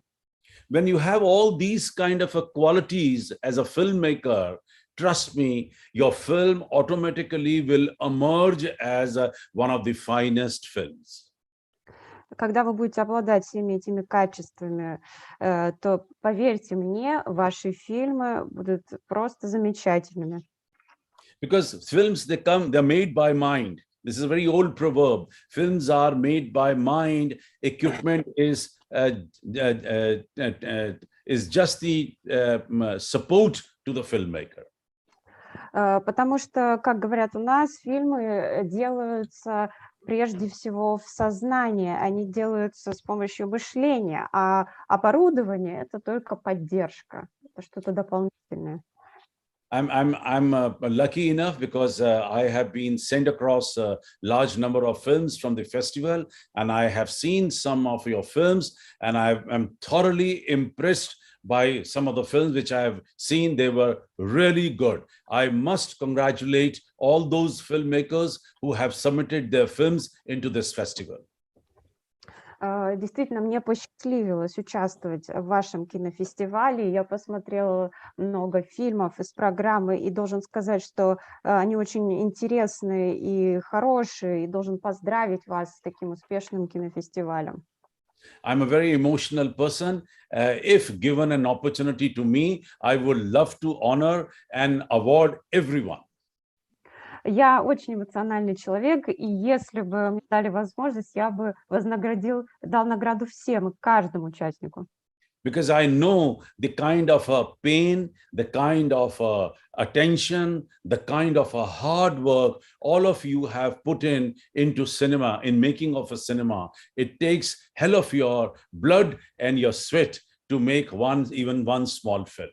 When you have all these kind of qualities as a filmmaker, trust me, your film automatically will emerge as one of the finest films. Когда вы будете обладать всеми этими качествами, то, поверьте мне, ваши фильмы будут просто замечательными. Because films, they're made by mind. This is a very old proverb. Films are made by mind. Equipment is just the support to the filmmaker. Потому что, как говорят у нас, фильмы делаются прежде всего в сознании, они делаются с помощью мышления, а оборудование – это только поддержка, это что-то дополнительное. I'm lucky enough because I have been sent across a large number of films from the festival, and I have seen some of your films, and I'm thoroughly impressed by some of the films which I have seen. They were really good. I must congratulate all those filmmakers who have submitted their films into this festival. Действительно, мне посчастливилось участвовать в вашем кинофестивале. Я посмотрела много фильмов из программы и должен сказать, что они очень интересные и хорошие, и должен поздравить вас с таким успешным кинофестивалем. I'm a very emotional person. If given an opportunity to me, I would love to honor and award everyone. Я очень эмоциональный человек, и если бы мне дали возможность, я бы дал награду всем, каждому участнику. because I know the kind of pain, the kind of attention, the kind of hard work all of you have put into cinema, in making of a cinema. It takes hell of your blood and your sweat to make even one small film.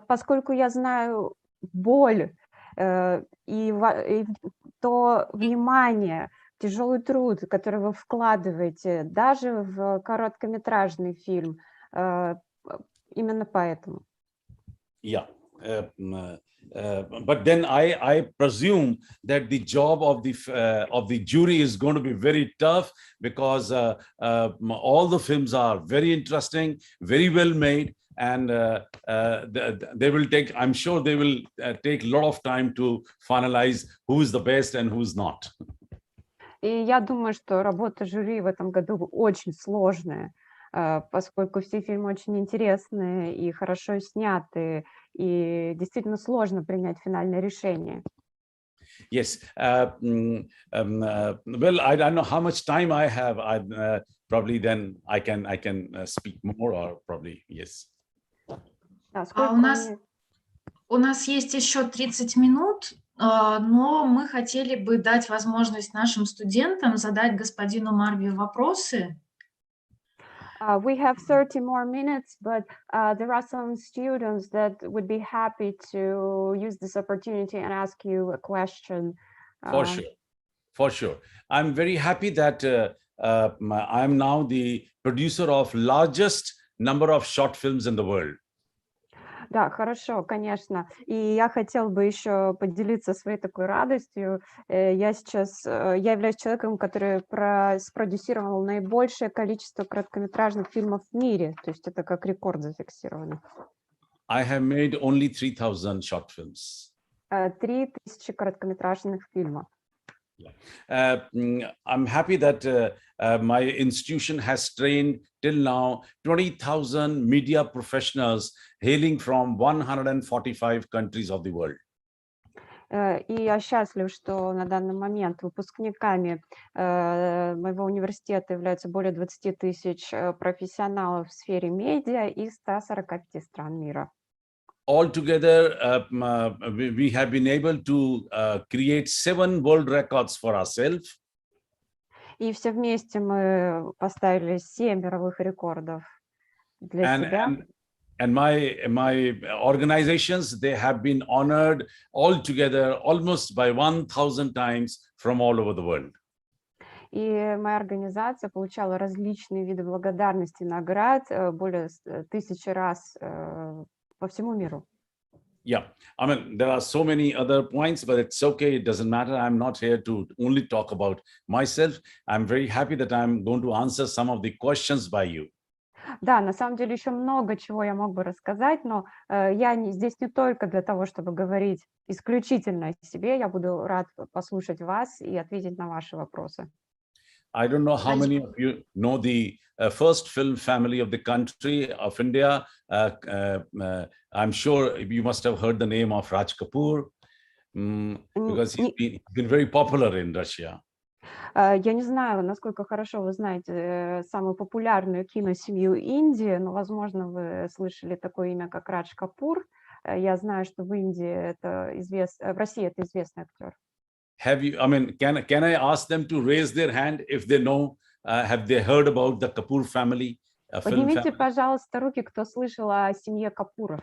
Поскольку я знаю боль и то внимание, тяжелый труд, который вы вкладываете даже в короткометражный фильм, именно поэтому. Yeah. But then I presume that the job of the jury is going to be very tough, because all the films are very interesting, very well made, and they will take, I'm sure they will take a lot of time to finalize who is the best and who's not. И я думаю, что работа жюри в этом году очень сложная, поскольку все фильмы очень интересные и хорошо сняты, и действительно сложно принять финальное решение. Yes. Well, I don't know how much time I have. Probably then I can speak more, or probably yes. У нас есть еще 30 минут, но мы хотели бы дать возможность нашим студентам задать господину Марве вопросы. We have 30 more minutes, but there are some students that would be happy to use this opportunity and ask you a question. For sure, for sure. I'm very happy that I'm now the producer of largest number of short films in the world. Да, хорошо, конечно. И я хотела бы еще поделиться своей такой радостью. Я являюсь человеком, который спродюсировал наибольшее количество короткометражных фильмов в мире. То есть это как рекорд зафиксировано. I have made only 3,000 short films. 3000 короткометражных фильмов. I'm happy that my institution has trained till now 20,000 media professionals hailing from 145 countries of the world. И я счастлив, что на данный момент выпускниками моего университета являются более 20 тысяч профессионалов в сфере медиа из 145 стран мира. Altogether, we have been able to create 7 world records for ourselves. И все вместе мы поставили 7 мировых рекордов для себя. And my organizations, they have been honored altogether almost by 1,000 times from all over the world. И моя организация получала различные виды благодарности, наград более 1000 раз по всему миру. Yeah, I mean, there are so many other points, but it's okay. It doesn't matter. I'm not here to only talk about myself. I'm very happy that I'm going to answer some of the questions by you. Да, на самом деле еще много чего я мог бы рассказать, но я здесь не только для того, чтобы говорить исключительно о себе. Я буду рад послушать вас и ответить на ваши вопросы. I don't know how many of you know the first film family of the country of India. I'm sure you must have heard the name of Raj Kapoor, because he's been very popular in Russia. Я не знаю, насколько хорошо вы знаете самую популярную киносемью Индии, но, возможно, вы слышали такое имя, как Радж Капур. Я знаю, что в Индии в России это известный актер. Have you? I mean, can I ask them to raise their hand if they know? Have they heard about the Kapoor family? Поднимите, пожалуйста, руки, кто слышал о семье Капуров.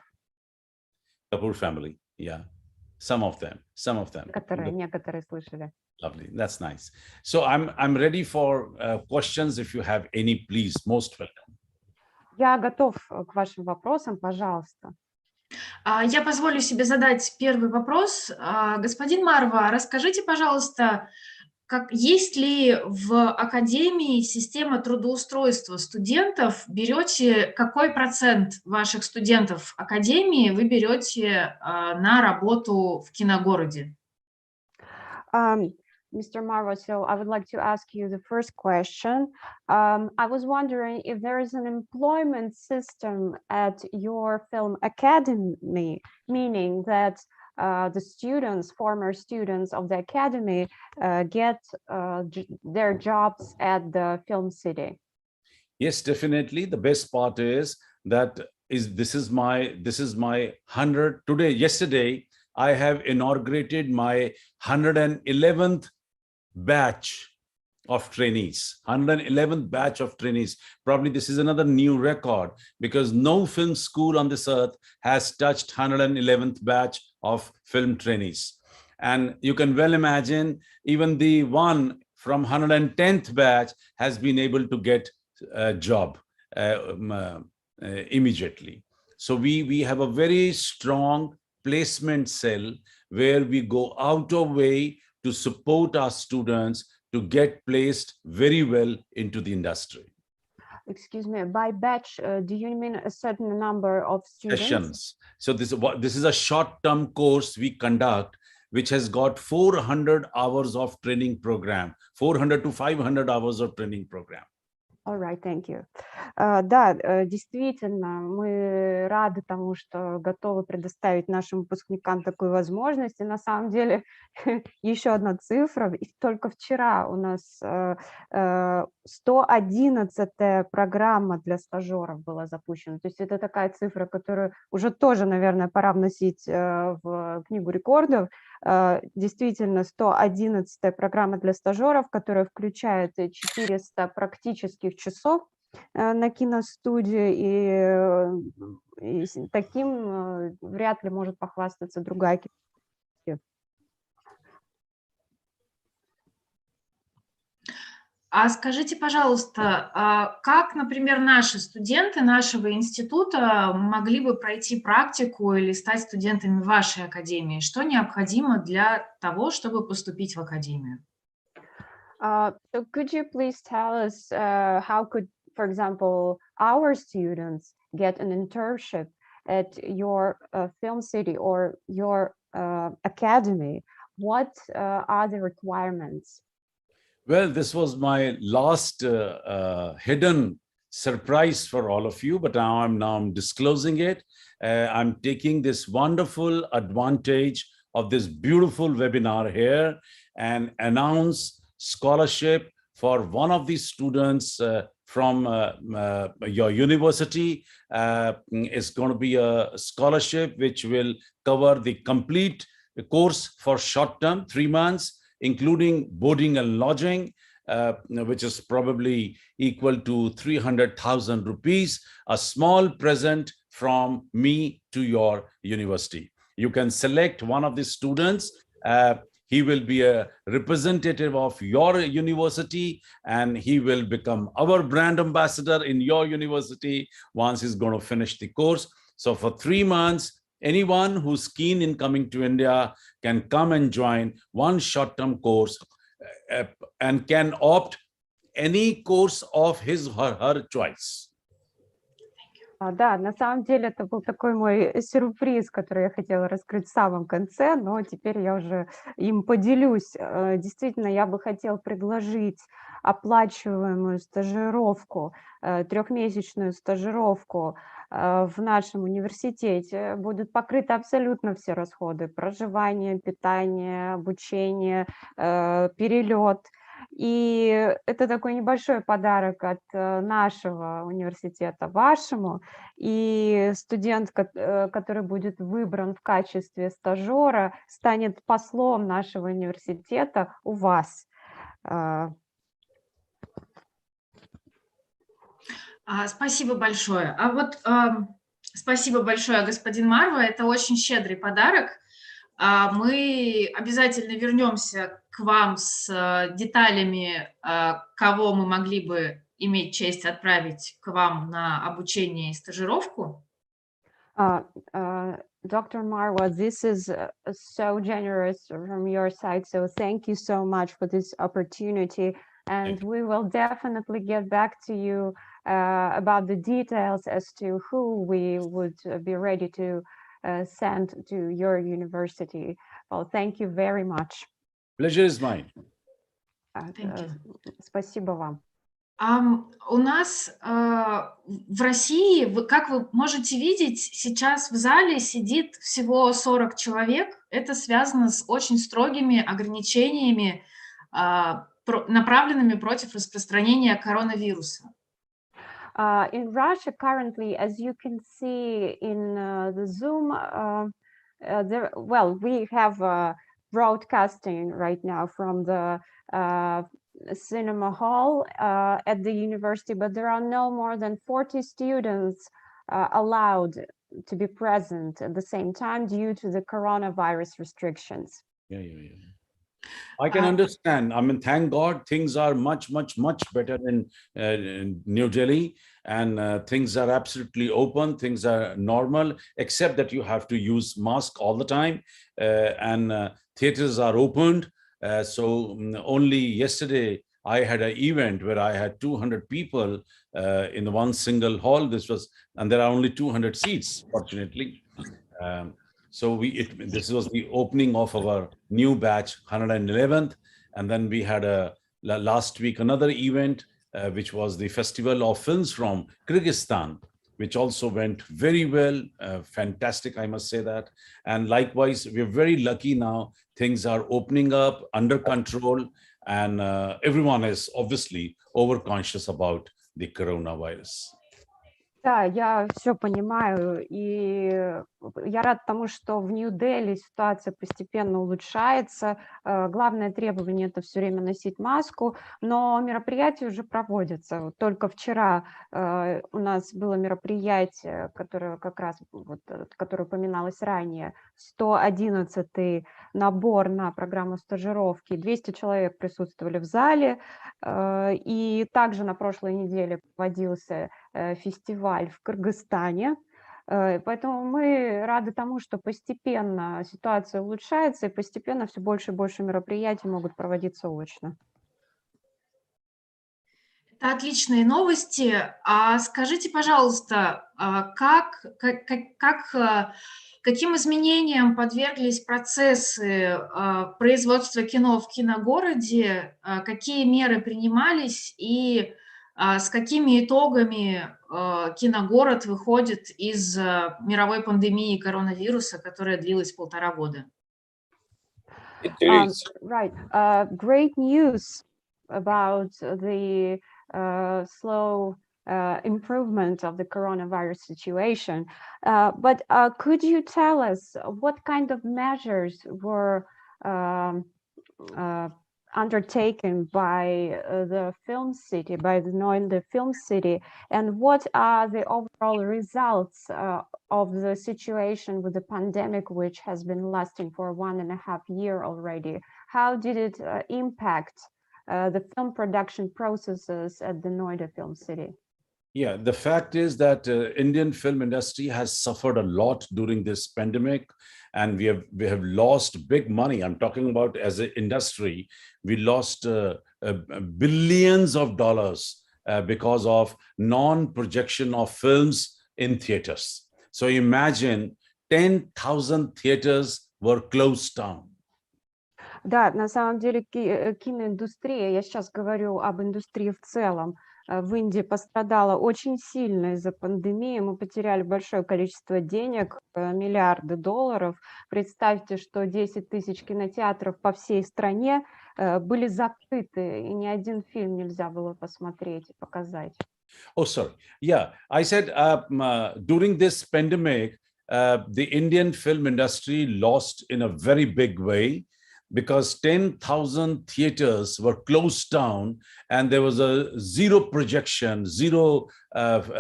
Kapoor family, yeah. Some of them. Некоторые слышали. Lovely, that's nice. So I'm ready for questions. If you have any, please, most welcome. Я готов к вашим вопросам, пожалуйста. Я позволю себе задать первый вопрос. Господин Марва, расскажите, пожалуйста, есть ли в Академии система трудоустройства студентов? Какой процент ваших студентов Академии вы берете на работу в Киногороде? Mr. Marva, so I would like to ask you the first question. I was wondering if there is an employment system at your film academy, meaning that the former students of the academy get their jobs at the film city. Yes, definitely. The best part is that this is my 100 today. Yesterday, I have inaugurated my 111th batch of trainees, 111th batch of trainees. Probably this is another new record because no film school on this earth has touched 111th batch of film trainees. And you can well imagine even the one from 110th batch has been able to get a job immediately. So we have a very strong placement cell where we go out of way to support our students to get placed very well into the industry. Excuse me, by batch, do you mean a certain number of students? Sessions. So this is a short-term course we conduct, which has got 400 hours of training program, 400 to 500 hours of training program. All right, thank you. Да, действительно, мы рады тому, что готовы предоставить нашим выпускникам такую возможность. И на самом деле еще одна цифра. И только вчера у нас 111-я программа для стажеров была запущена. То есть это такая цифра, которую уже тоже, наверное, пора вносить в книгу рекордов. Действительно, 111-я программа для стажеров, которая включает 400 практических часов на киностудии, и таким вряд ли может похвастаться другая киностудия. А скажите, пожалуйста, как, например, наши студенты нашего института могли бы пройти практику или стать студентами вашей академии? Что необходимо для того, чтобы поступить в академию? So could you please tell us how could, for example, our students get an internship at your film city or your academy? What are the requirements? Well, this was my last hidden surprise for all of you, but now I'm disclosing it. I'm taking this wonderful advantage of this beautiful webinar here and announce scholarship for one of these students from your university. Is going to be a scholarship which will cover the complete course for short term, 3 months, including boarding and lodging, which is probably equal to 300,000 rupees, a small present from me to your university. You can select one of the students. He will be a representative of your university, and he will become our brand ambassador in your university once he's going to finish the course. So for 3 months, anyone who's keen in coming to India can come and join one short-term course and can opt any course of his or her choice. Да, на самом деле это был такой мой сюрприз, который я хотела раскрыть в самом конце, но теперь я уже им поделюсь. Действительно, я бы хотела предложить оплачиваемую стажировку, 3-месячную стажировку в нашем университете. Будут покрыты абсолютно все расходы: проживание, питание, обучение, перелет. И это такой небольшой подарок от нашего университета вашему. И студент, который будет выбран в качестве стажера, станет послом нашего университета у вас. Спасибо большое. Спасибо большое, господин Марва. Это очень щедрый подарок. Мы обязательно вернемся к вам с деталями, кого мы могли бы иметь честь отправить к вам на обучение и стажировку. Dr. Marwa, this is so generous from your side, so thank you so much for this opportunity, and we will definitely get back to you about the details as to who we would be ready to send to your university. Well, thank you very much. Pleasure is mine. Thank you. Спасибо вам. У нас в России, как вы можете видеть, сейчас в зале сидит всего 40 человек. Это связано с очень строгими ограничениями, направленными против распространения коронавируса. In Russia, currently, as you can see in the Zoom, we have broadcasting right now from the cinema hall at the university, but there are no more than 40 students allowed to be present at the same time due to the coronavirus restrictions. Yeah. I can understand. I mean, thank God things are much better in New Delhi, and things are absolutely open. Things are normal, except that you have to use mask all the time, and theaters are opened. So only yesterday I had an event where I had 200 people in the one single hall. And there are only 200 seats, fortunately. So this was the opening of our new batch, 111th, and then we had last week another event, which was the Festival of Films from Kyrgyzstan, which also went very well, fantastic, I must say that. And likewise, we're very lucky now. Things are opening up, under control, and everyone is obviously overconscious about the coronavirus. Да, я все понимаю, и я рад тому, что в Нью-Дели ситуация постепенно улучшается. Главное требование – это все время носить маску, но мероприятия уже проводятся. Вот только вчера у нас было мероприятие, которое как раз, которое упоминалось ранее, 111-й набор на программу стажировки. 200 человек присутствовали в зале, и также на прошлой неделе проводился фестиваль в Кыргызстане. Поэтому мы рады тому, что постепенно ситуация улучшается, и постепенно все больше и больше мероприятий могут проводиться очно. Это отличные новости. А скажите, пожалуйста, каким изменениям подверглись процессы производства кино в киногороде, какие меры принимались и с какими итогами киногород выходит из мировой пандемии коронавируса, которая длилась 1,5 года? Right. Great news about the slow improvement of the coronavirus situation. But could you tell us what kind of measures were undertaken by the film city, by the Noida Film City, and what are the overall results of the situation with the pandemic, which has been lasting for 1.5 years already? How did it impact the film production processes at the Noida Film City? Yeah, the fact is that Indian film industry has suffered a lot during this pandemic, and we have lost big money. I'm talking about as an industry, we lost billions of dollars because of non-projection of films in theaters. So imagine 10,000 theaters were closed down. Да, на самом деле киноиндустрия, я сейчас говорю об индустрии в целом, в Индии пострадала очень сильно из-за пандемии. Мы потеряли большое количество денег, миллиарды долларов. Представьте, что 10 тысяч кинотеатров по всей стране были закрыты, и ни один фильм нельзя было посмотреть и показать. Oh, sorry. Yeah, I said during this pandemic, the Indian film industry lost in a very big way, because 10,000 theaters were closed down and there was a zero projection, zero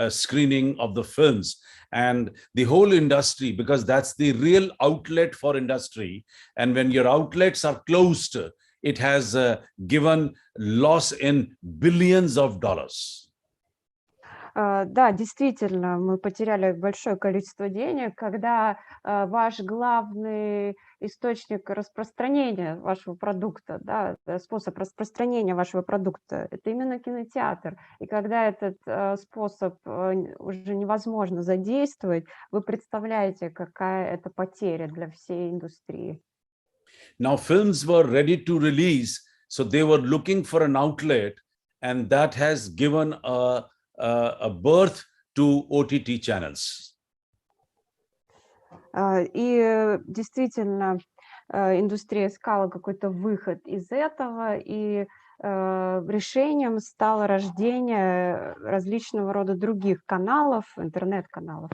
screening of the films. And the whole industry, because that's the real outlet for industry, and when your outlets are closed, it has given loss in billions of dollars. Да, действительно, мы потеряли большое количество денег, когда ваш главный источник распространения вашего продукта, да, способ распространения вашего продукта, это именно кинотеатр. И когда этот способ уже невозможно задействовать, вы представляете, какая это потеря для всей индустрии. Now films were ready to release, so they were looking for an outlet, and that has given a birth to OTT channels. И действительно, индустрия искала какой-то выход из этого, и решением стало рождение различного рода других каналов, интернет-каналов.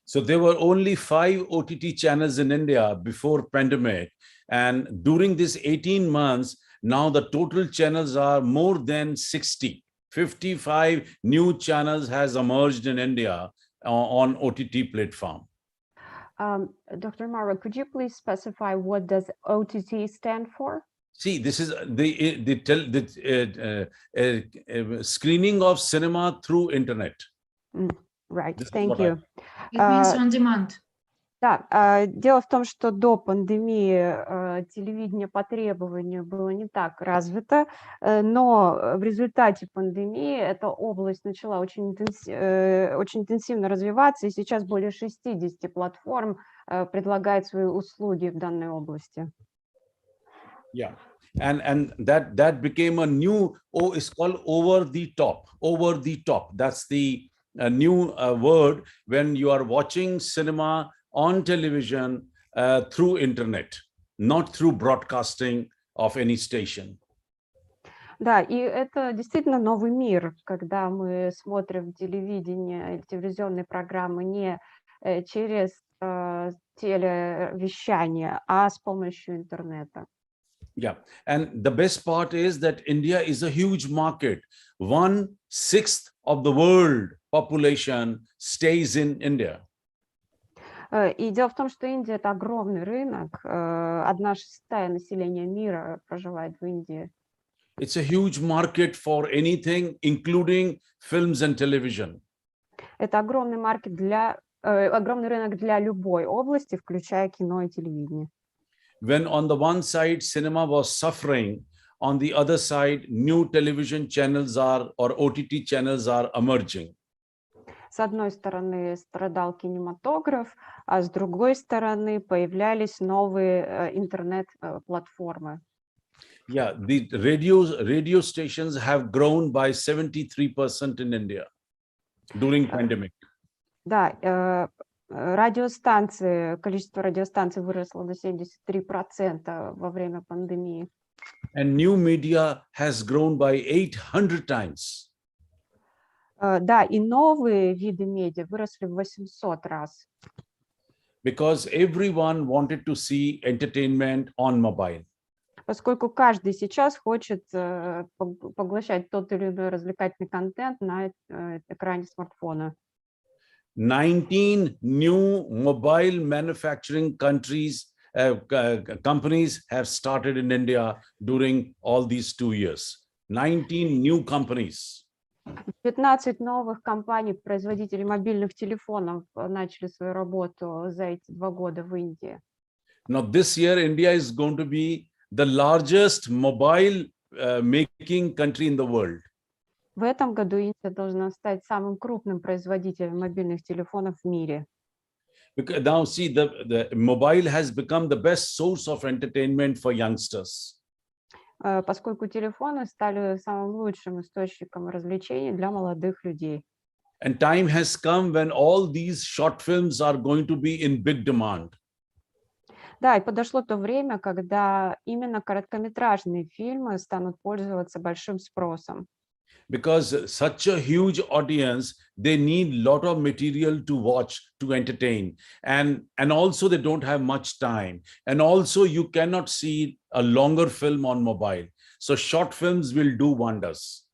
So there were only 5 OTT channels in India before pandemic. And during this 18 months, now the total channels are more than 60. 55 new channels has emerged in India on OTT platform. Dr. Marva, could you please specify what does OTT stand for? See, this is the screening of cinema through internet. Right, This is thank what you. It means on demand. Да, дело в том, что до пандемии телевидение по требованию было не так развито, но в результате пандемии эта область начала очень интенсивно развиваться, и сейчас более 60 платформ предлагают свои услуги в данной области. Yeah, and that became a new, it's called over the top. Over the top. That's the new word when you are watching cinema on television through internet, not through broadcasting of any station. Да, и это действительно новый мир, когда мы смотрим телевидение или телевизионные программы не через телевещание, а с помощью интернета. Yeah, and the best part is that India is a huge market. 1/6 of the world population stays in India. И дело в том, что Индия – это огромный рынок, 1/6 населения мира проживает в Индии. It's a huge market for anything, including films and television. Это огромный огромный рынок для любой области, включая кино и телевидение. When on the one side cinema was suffering, on the other side new television channels or OTT channels are emerging. С одной стороны страдал кинематограф, а с другой стороны появлялись новые интернет-платформы. Yeah, the radio stations have grown by 73% in India during pandemic. Да, количество радиостанций выросло на 73% во время пандемии. And new media has grown by 800 times. Да, и новые виды медиа выросли в 800 раз. Because everyone wanted to see entertainment on mobile. Поскольку каждый сейчас хочет поглощать тот или иной развлекательный контент на экране смартфона. 19 new mobile manufacturing companies have started in India during all these 2 years. 19 new companies. 15 новых компаний, производителей мобильных телефонов, начали свою работу за эти 2 года в Индии. Now this year, India is going to be the largest mobile making country in the world. В этом году Индия должна стать самым крупным производителем мобильных телефонов в мире. Because now see, the mobile has become the best source of entertainment for youngsters. Поскольку телефоны стали самым лучшим источником развлечений для молодых людей. And time has come when all these short films are going to be in big demand. Да, и подошло то время, когда именно короткометражные фильмы станут пользоваться большим спросом. Because such a huge audience, they need a lot of material to watch, to entertain. And also they don't have much time. And also you cannot see a longer film on mobile. So short films will do wonders.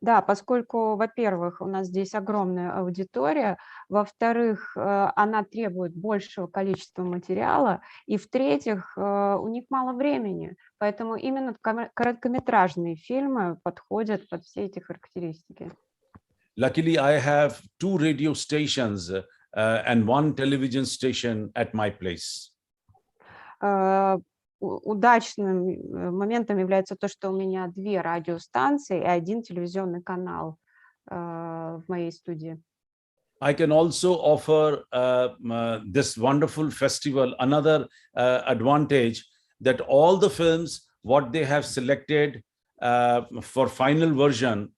Да, поскольку, во-первых, у нас здесь огромная аудитория, во-вторых, она требует большего количества материала, и в-третьих, у них мало времени, поэтому именно короткометражные фильмы подходят под все эти характеристики. Luckily, I have 2 radio stations and 1 television station at my place. Удачным моментом является то, что у меня 2 радиостанции и 1 телевизионный канал в моей студии. I can also offer this wonderful festival another advantage, that all the films what they have selected for final version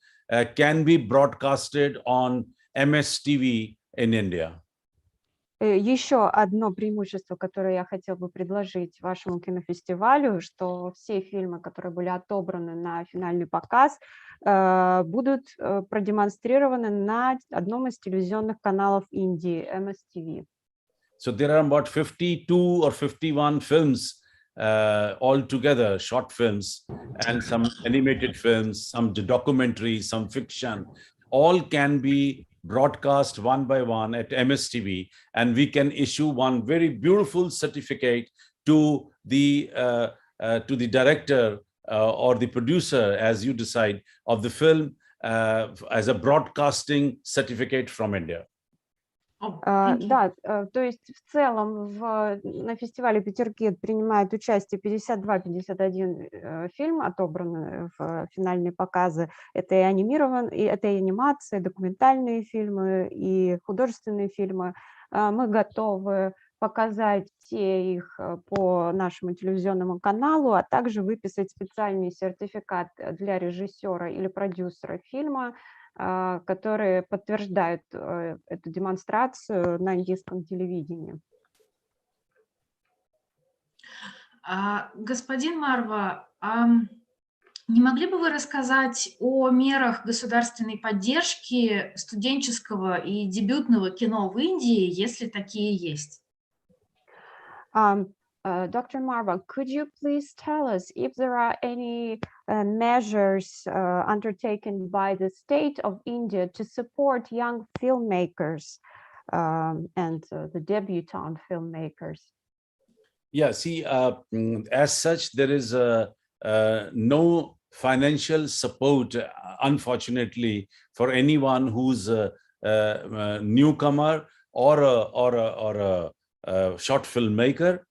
can be broadcasted on MS TV in India. Еще одно преимущество, которое я хотела бы предложить вашему кинофестивалю, что все фильмы, которые были отобраны на финальный показ, будут продемонстрированы на одном из телевизионных каналов Индии, MSTV. So there are about 52 or 51 films all together, short films, and some animated films, some documentaries, some fiction, all can be broadcast one by one at MSTV, and we can issue one very beautiful certificate to the director or the producer, as you decide, of the film as a broadcasting certificate from India. Да, то есть в целом на фестивале ПГИКиТ принимает участие 52-51 фильм, отобраны в финальные показы. Это и это и анимация, документальные фильмы, и художественные фильмы. Мы готовы показать все их по нашему телевизионному каналу, а также выписать специальный сертификат для режиссера или продюсера фильма, которые подтверждают эту демонстрацию на индийском телевидении. Господин Марва, не могли бы вы рассказать о мерах государственной поддержки студенческого и дебютного кино в Индии, если такие есть? Dr. Marva, could you please tell us if there are any measures undertaken by the state of India to support young filmmakers and the debutante filmmakers? Yeah, see, as such, there is no financial support, unfortunately, for anyone who's a newcomer or a short filmmaker.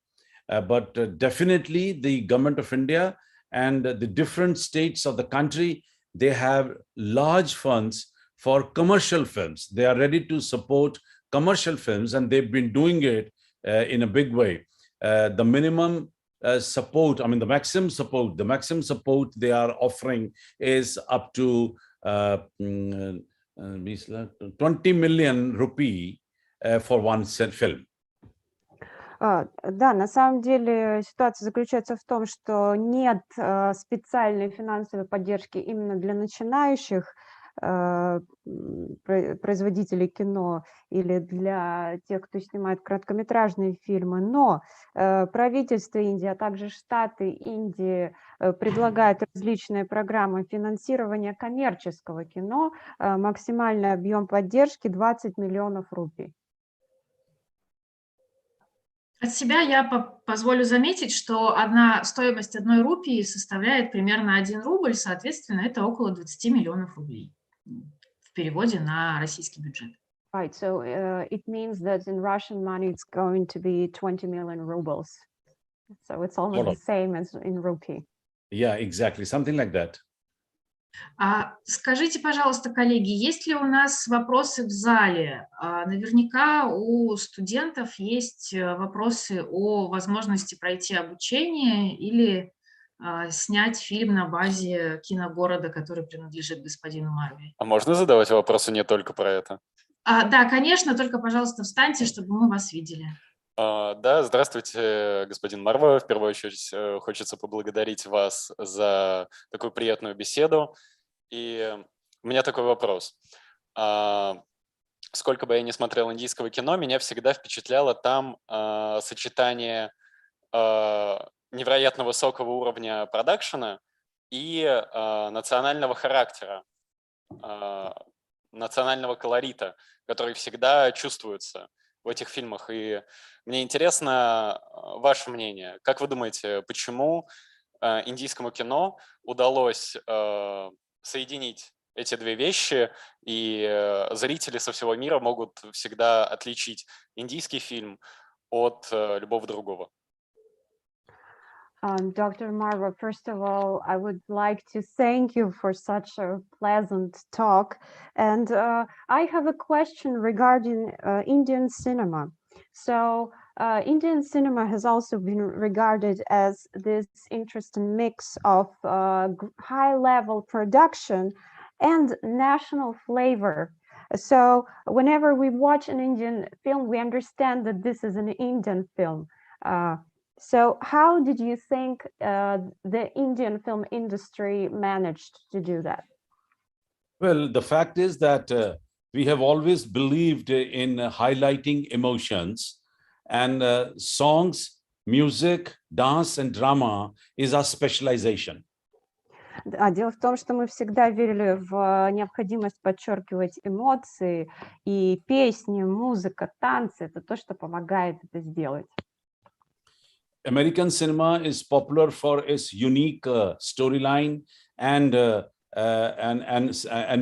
But definitely the government of India and the different states of the country, they have large funds for commercial films. They are ready to support commercial films, and they've been doing it in a big way. The minimum support, I mean, the maximum support they are offering is up to 20 million rupee for one film. Да, на самом деле ситуация заключается в том, что нет специальной финансовой поддержки именно для начинающих производителей кино или для тех, кто снимает короткометражные фильмы, но правительство Индии, а также штаты Индии предлагают различные программы финансирования коммерческого кино, максимальный объем поддержки 20 миллионов рупий. От себя я позволю заметить, что стоимость 1 рупии составляет примерно 1 рубль, соответственно, это около 20 миллионов рублей в переводе на российский бюджет. Right, so it means that in Russian money it's going to be 20 million rubles. So it's almost the same as in rupee. Yeah, exactly, something like that. Скажите, пожалуйста, коллеги, есть ли у нас вопросы в зале? Наверняка у студентов есть вопросы о возможности пройти обучение или снять фильм на базе киногорода, который принадлежит господину Марве. А можно задавать вопросы не только про это? Да, конечно, только, пожалуйста, встаньте, чтобы мы вас видели. Да, здравствуйте, господин Марва. В первую очередь хочется поблагодарить вас за такую приятную беседу. И у меня такой вопрос. Сколько бы я ни смотрел индийского кино, меня всегда впечатляло там сочетание невероятно высокого уровня продакшена и национального характера, национального колорита, который всегда чувствуется в этих фильмах. И мне интересно ваше мнение. Как вы думаете, почему индийскому кино удалось соединить эти две вещи, и зрители со всего мира могут всегда отличить индийский фильм от любого другого? Dr. Marva, first of all, I would like to thank you for such a pleasant talk. And I have a question regarding Indian cinema. So Indian cinema has also been regarded as this interesting mix of high-level production and national flavor. So whenever we watch an Indian film, we understand that this is an Indian film. So how did you think the Indian film industry managed to do that? Well, the fact is that we have always believed in highlighting emotions, and songs, music, dance, and drama is our specialization. Дело в том, что мы всегда верили в необходимость подчеркивать эмоции, и песни, музыка, танцы — это то, что помогает это сделать. American cinema is popular for its unique storyline and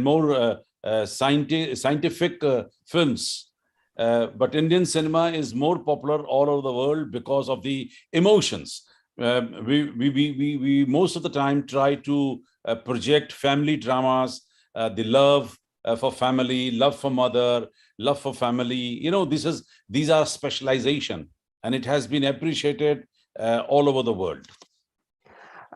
more scientific films. But Indian cinema is more popular all over the world because of the emotions. We most of the time try to project family dramas, the love for family, love for mother, love for family. You know, these are specialization, and it has been appreciated all over the world.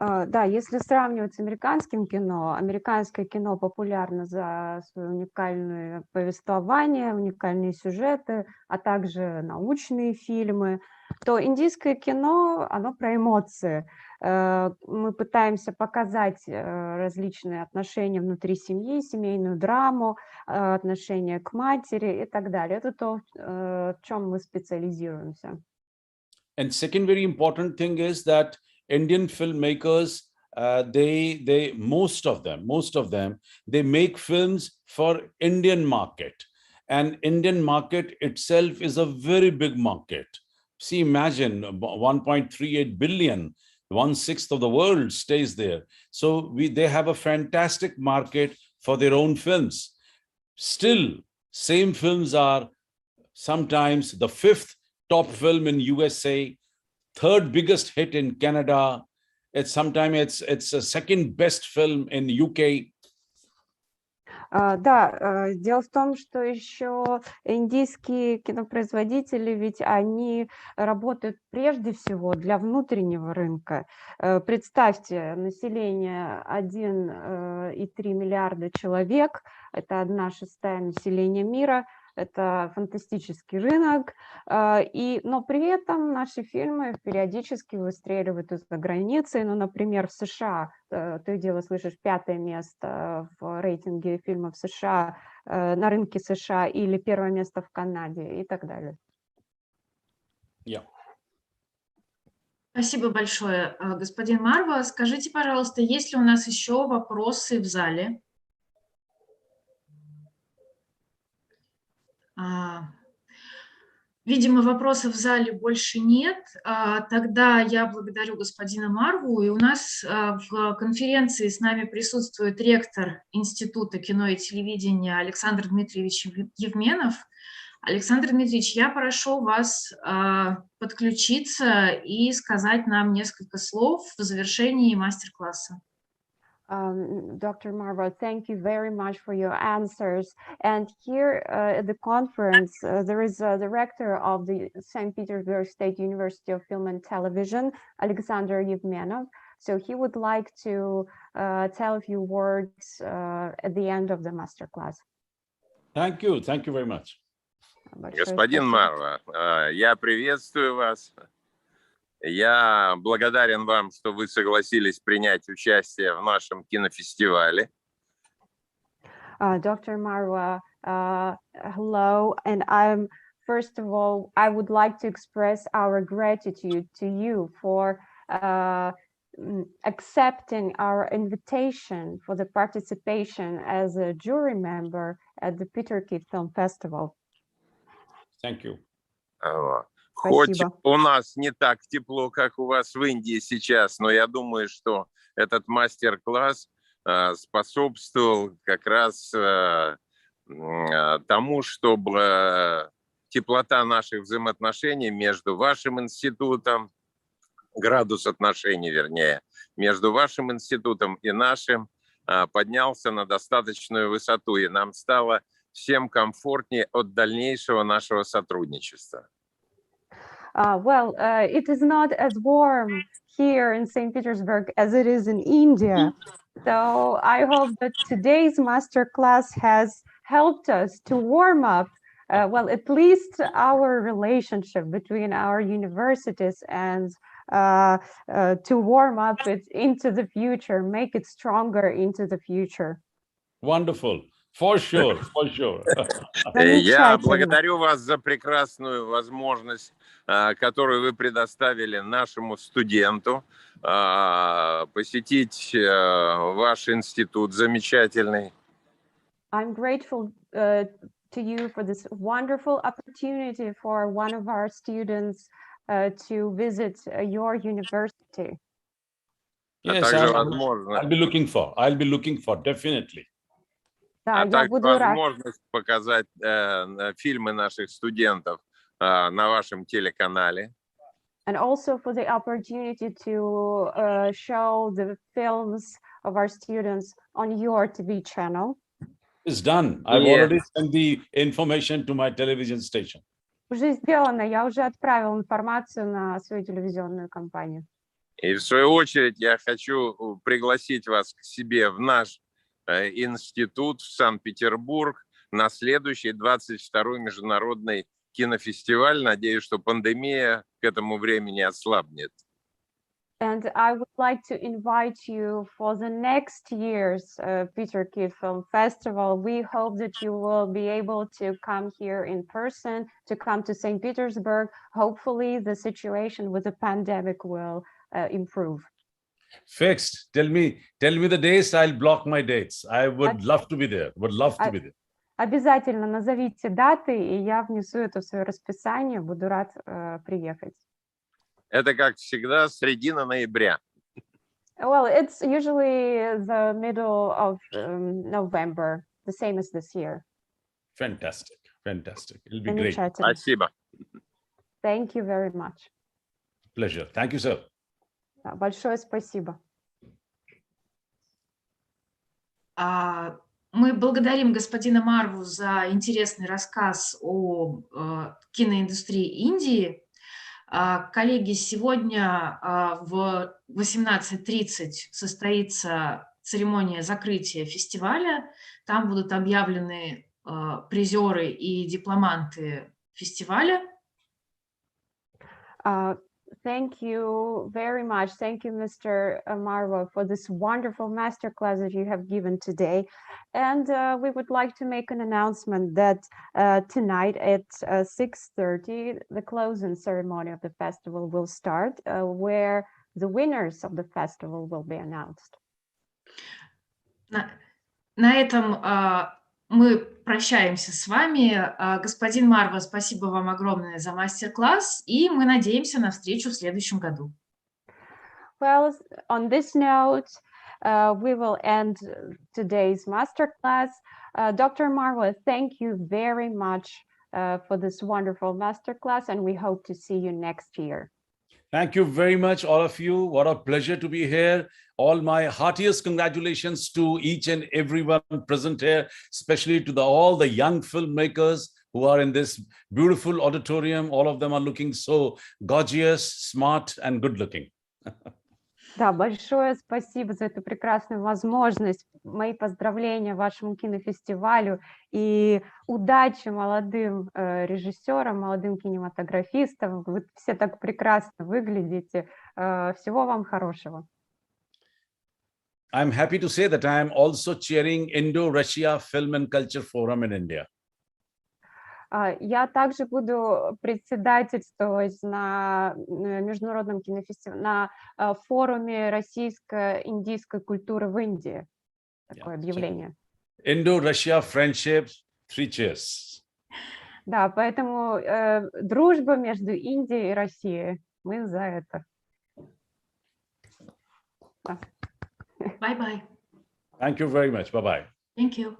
Да, если сравнивать с американским кино, американское кино популярно за свое уникальное повествование, уникальные сюжеты, а также научные фильмы, то индийское кино, оно про эмоции. Мы пытаемся показать различные отношения внутри семьи, семейную драму, отношения к матери и так далее. Это то, в чем мы специализируемся. And second very important thing is that Indian filmmakers, most of them, they make films for Indian market, and Indian market itself is a very big market. See, imagine 1.38 billion, 1/6 of the world stays there. So they have a fantastic market for their own films. Still, same films are sometimes the 5th top film in USA, 3rd biggest hit in Canada. Sometimes it's a 2nd best film in UK. Да, дело в том, что еще индийские кинопроизводители, ведь они работают прежде всего для внутреннего рынка. Представьте, население 1,3 миллиарда человек, это 1/6 населения мира. Это фантастический рынок, но при этом наши фильмы периодически выстреливают из-за границы. Ну, например, в США, то и дело слышишь 5-е место в рейтинге фильмов США, на рынке США, или 1-е место в Канаде и так далее. Yeah. Спасибо большое, господин Марва. Скажите, пожалуйста, есть ли у нас еще вопросы в зале? Видимо, вопросов в зале больше нет. Тогда я благодарю господина Марву. И у нас в конференции с нами присутствует ректор Института кино и телевидения Александр Дмитриевич Евменов. Александр Дмитриевич, я прошу вас подключиться и сказать нам несколько слов в завершении мастер-класса. Dr. Marva, thank you very much for your answers. And here at the conference, there is the rector of the St. Petersburg State University of Film and Television, Alexander Yevmenov. So he would like to tell a few words at the end of the masterclass. Thank you very much. Господин Марва, я приветствую вас. Я благодарен вам, что вы согласились принять участие в нашем кинофестивале. Dr. Marwa, hello, and first of all, I would like to express our gratitude to you for accepting our invitation for the participation as a jury member at the СПбГИКиТ Film Festival. Thank you. Хоть Спасибо. у нас не так тепло, как у вас в Индии сейчас, но я думаю, что этот мастер-класс способствовал как раз тому, чтобы теплота наших взаимоотношений между вашим институтом, градус отношений, вернее, между вашим институтом и нашим поднялся на достаточную высоту, и нам стало всем комфортнее от дальнейшего нашего сотрудничества. It is not as warm here in St. Petersburg as it is in India. So I hope that today's masterclass has helped us to warm up, well, at least our relationship between our universities and to warm up it into the future, make it stronger into the future. Wonderful. For sure, for sure. Я благодарю вас за прекрасную возможность, которую вы предоставили нашему студенту посетить ваш институт замечательный. I'm grateful to you for this wonderful opportunity for one of our students to visit your university. Yes, I'll be looking for, definitely. Да, а также возможность показать фильмы наших студентов на вашем телеканале. And also for the opportunity to show the films of our students on your TV channel. It's done. I've already sent the information to my television station. Уже сделано. Я уже отправил информацию на свою телевизионную компанию. И в свою очередь я хочу пригласить вас к себе в наш институт в Санкт-Петербург на следующий 22-й международный кинофестиваль. Надеюсь, что пандемия к этому времени ослабнет. And I would like to invite you for the next year's ПбГИКиТ Film Festival. We hope that you will be able to come here in person, to come to St. Petersburg. Hopefully the situation with the pandemic will improve. Fixed. Tell me the dates. I'll block my dates. I would love to be there. Обязательно назовите даты, и я внесу это в свое расписание. Буду рад приехать. Это, как всегда, середина ноября. Well, it's usually the middle of November, the same as this year. Fantastic. It'll be great. Спасибо. Thank you very much. Pleasure. Thank you, sir. Большое спасибо. Мы благодарим господина Марву за интересный рассказ о киноиндустрии Индии. Коллеги, сегодня в 18:30 состоится церемония закрытия фестиваля. Там будут объявлены призеры и дипломанты фестиваля. Thank you very much. Thank you, Mr. Marva, for this wonderful masterclass that you have given today. And we would like to make an announcement that tonight at 6:30, the closing ceremony of the festival will start, where the winners of the festival will be announced. На этом мы прощаемся с вами. Господин Марва, спасибо вам огромное за мастер-класс, и мы надеемся на встречу в следующем году. Well, on this note, we will end today's masterclass. Dr. Marva, thank you very much for this wonderful masterclass, and we hope to see you next year. Thank you very much, all of you. What a pleasure to be here. All my heartiest congratulations to each and everyone present here, especially to all the young filmmakers who are in this beautiful auditorium. All of them are looking so gorgeous, smart, and good looking. Да, большое спасибо за эту прекрасную возможность. Мои поздравления вашему кинофестивалю и удачи молодым режиссерам, молодым кинематографистам. Вы все так прекрасно выглядите. Всего вам хорошего. I'm happy to say that I am also chairing Indo-Russia Film and Culture Forum in India. Я также буду председательствовать на международном кинофестивале, на форуме российско-индийской культуры в Индии. Такое объявление. Indo-Russia Friendship, 3 cheers. Да, поэтому дружба между Индией и Россией. Мы за это. Bye-bye. Thank you very much. Bye-bye. Thank you.